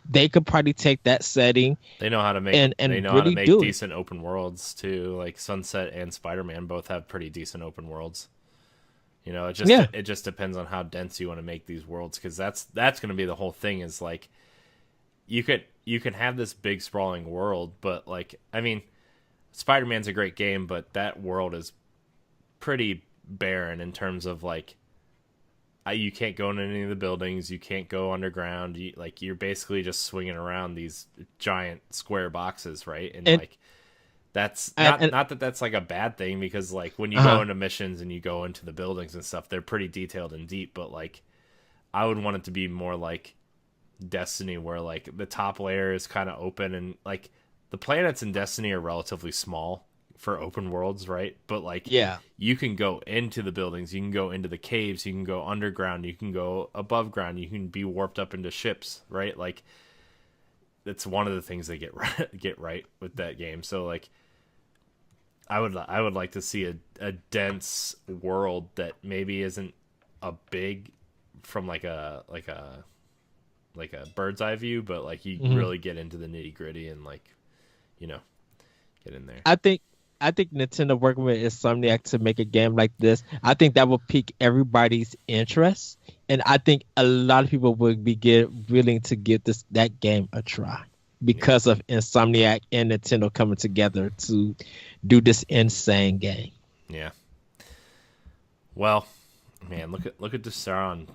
They could probably take that setting. They know how to make and they know really how to make do it. decent open worlds too. Like Sunset and Spider-Man both have pretty decent open worlds. You know, it just depends on how dense you want to make these worlds, because that's going to be the whole thing. Is like you can have this big sprawling world, but like, I mean, Spider-Man's a great game, but that world is pretty barren in terms of like you can't go in any of the buildings, you can't go underground. You're basically just swinging around these giant square boxes, right? And like that's not that that's like a bad thing, because like when you go into missions and you go into the buildings and stuff, they're pretty detailed and deep. But like I would want it to be more like Destiny, where like the top layer is kind of open, and like the planets in Destiny are relatively small for open worlds, right? But like, you can go into the buildings, you can go into the caves, you can go underground, you can go above ground, you can be warped up into ships, right? Like that's one of the things they get right with that game. So like I would like to see a dense world that maybe isn't a big from like a bird's eye view, but like you really get into the nitty gritty and like, you know, get in there. I think Nintendo working with Insomniac to make a game like this, I think that will pique everybody's interest, and I think a lot of people would be willing to give that game a try because of Insomniac and Nintendo coming together to do this insane game. Yeah. Well, man, look at Deshaun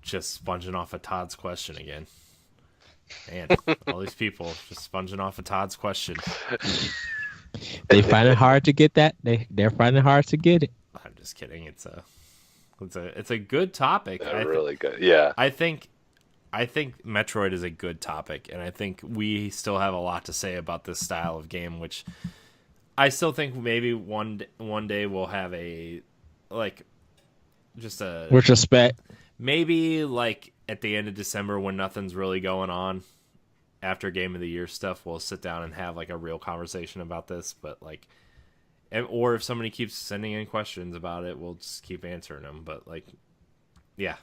just sponging off of Todd's question again. Man, all these people just sponging off of Todd's question. They find it hard to get that. They're finding it hard to get it. I'm just kidding. It's a good topic. Really good. Yeah. I think Metroid is a good topic, and I think we still have a lot to say about this style of game, which I still think maybe one day we'll have a like just a retrospect. Maybe like at the end of December when nothing's really going on, after Game of the Year stuff, we'll sit down and have like a real conversation about this. But like, or if somebody keeps sending in questions about it, we'll just keep answering them. But like, yeah.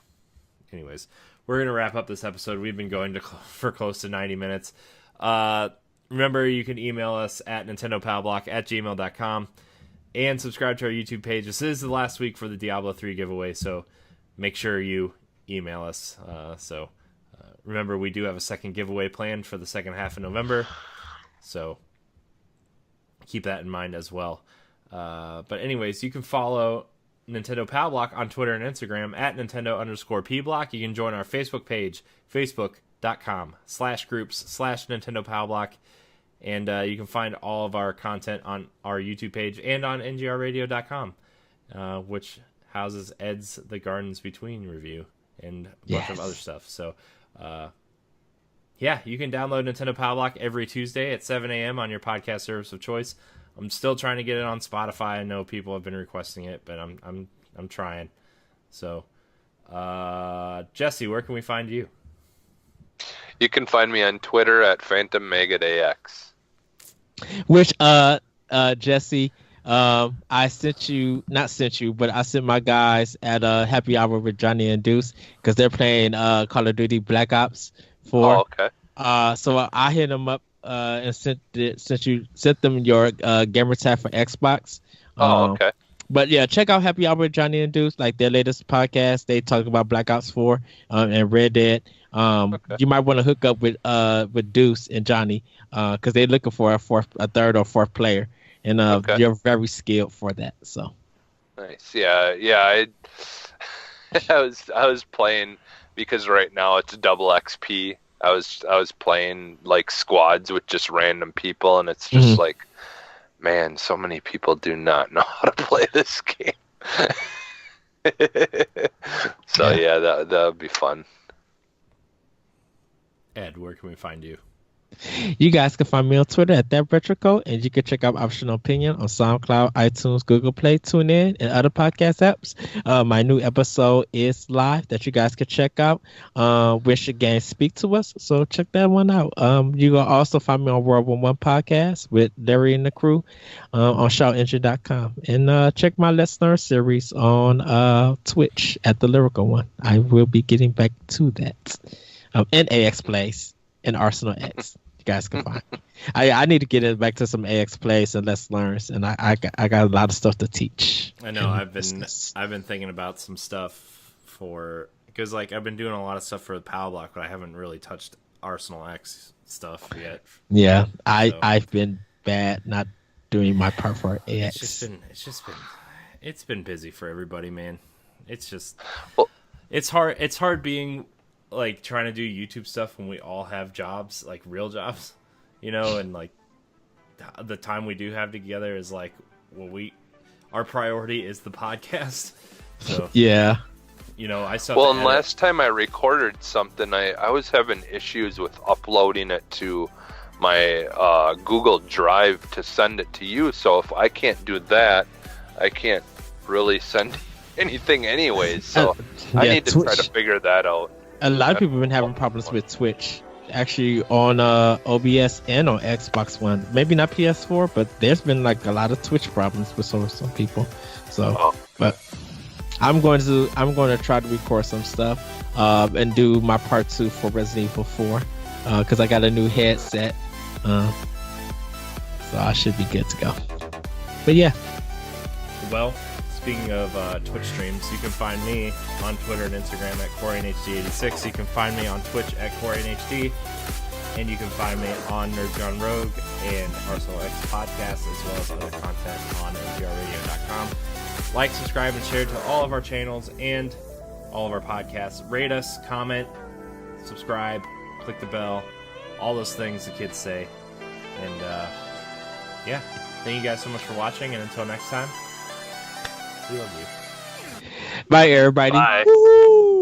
Anyways, we're going to wrap up this episode. We've been going for close to 90 minutes. Remember, you can email us at nintendopowblock@gmail.com and subscribe to our YouTube page. This is the last week for the Diablo 3 giveaway, so make sure you email us. Remember, we do have a second giveaway planned for the second half of November, so keep that in mind as well. But anyways, you can follow Nintendo Pow Block on Twitter and Instagram at Nintendo_PBlock. You can join our Facebook page, facebook.com/groups/Nintendo Pow Block. And you can find all of our content on our YouTube page and on ngrradio.com, which houses Ed's The Gardens Between review and a bunch of other stuff. So, you can download Nintendo Pow Block every Tuesday at 7 a.m. on your podcast service of choice. I'm still trying to get it on Spotify. I know people have been requesting it, but I'm trying. So, Jesse, where can we find you? You can find me on Twitter at PhantomMegadAX. Which, Jesse, I sent my guys at Happy Hour with Johnny and Deuce because they're playing Call of Duty Black Ops 4. Oh, okay. So I hit them up and sent them your gamer tag for Xbox. Okay. But yeah, check out Happy Hour with Johnny and Deuce, like their latest podcast. They talk about Black Ops 4 and Red Dead. You might want to hook up with Deuce and Johnny because they're looking for a third or fourth player, and you're very skilled for that. So nice. Yeah. I was playing because right now it's double XP. I was playing like squads with just random people, and it's just like Man, so many people do not know how to play this game. So yeah, that would be fun. Ed, where can we find you? You guys can find me on Twitter at ThatRetroCode, and you can check out Optional Opinion on SoundCloud, iTunes, Google Play, TuneIn, and other podcast apps. My new episode is live that you guys can check out. Wish your game speak to us, so check that one out. You can also find me on World War One podcast with Dirrig and the crew on shoutengine.com, and check my Let's Learn series on Twitch at the Lyrical One. I will be getting back to that. And AX Plays and Arsenal X. You guys can find me. I need to get it back to some AX Plays and Let's Learns, and I got a lot of stuff to teach. I know I've been thinking about some stuff because like I've been doing a lot of stuff for the Pow Block, but I haven't really touched Arsenal X stuff yet. Yeah, I've been bad not doing my part for AX. It's been busy for everybody, man. It's hard being like trying to do YouTube stuff when we all have jobs, like real jobs, and like the time we do have together is like, our priority is the podcast. So yeah, I saw. Well, and last time I recorded something, I was having issues with uploading it to my Google Drive to send it to you. So if I can't do that, I can't really send anything anyways. So I need to try to figure that out. A lot of people have been having problems with Twitch, actually on OBS and on Xbox One. Maybe not PS4, but there's been like a lot of Twitch problems with some people. So, but I'm going to try to record some stuff and do my part 2 for Resident Evil 4 because I got a new headset, so I should be good to go. But yeah. Well, speaking of Twitch streams, you can find me on Twitter and Instagram at CoreyNHD86. You can find me on Twitch at CoreyNHD. And you can find me on Nerds Gone Rogue and Arsenal X Podcast, as well as other content on NGRradio.com. Like, subscribe, and share to all of our channels and all of our podcasts. Rate us, comment, subscribe, click the bell, all those things the kids say. And yeah, thank you guys so much for watching, and until next time, we love you. Bye, everybody. Bye. Woo!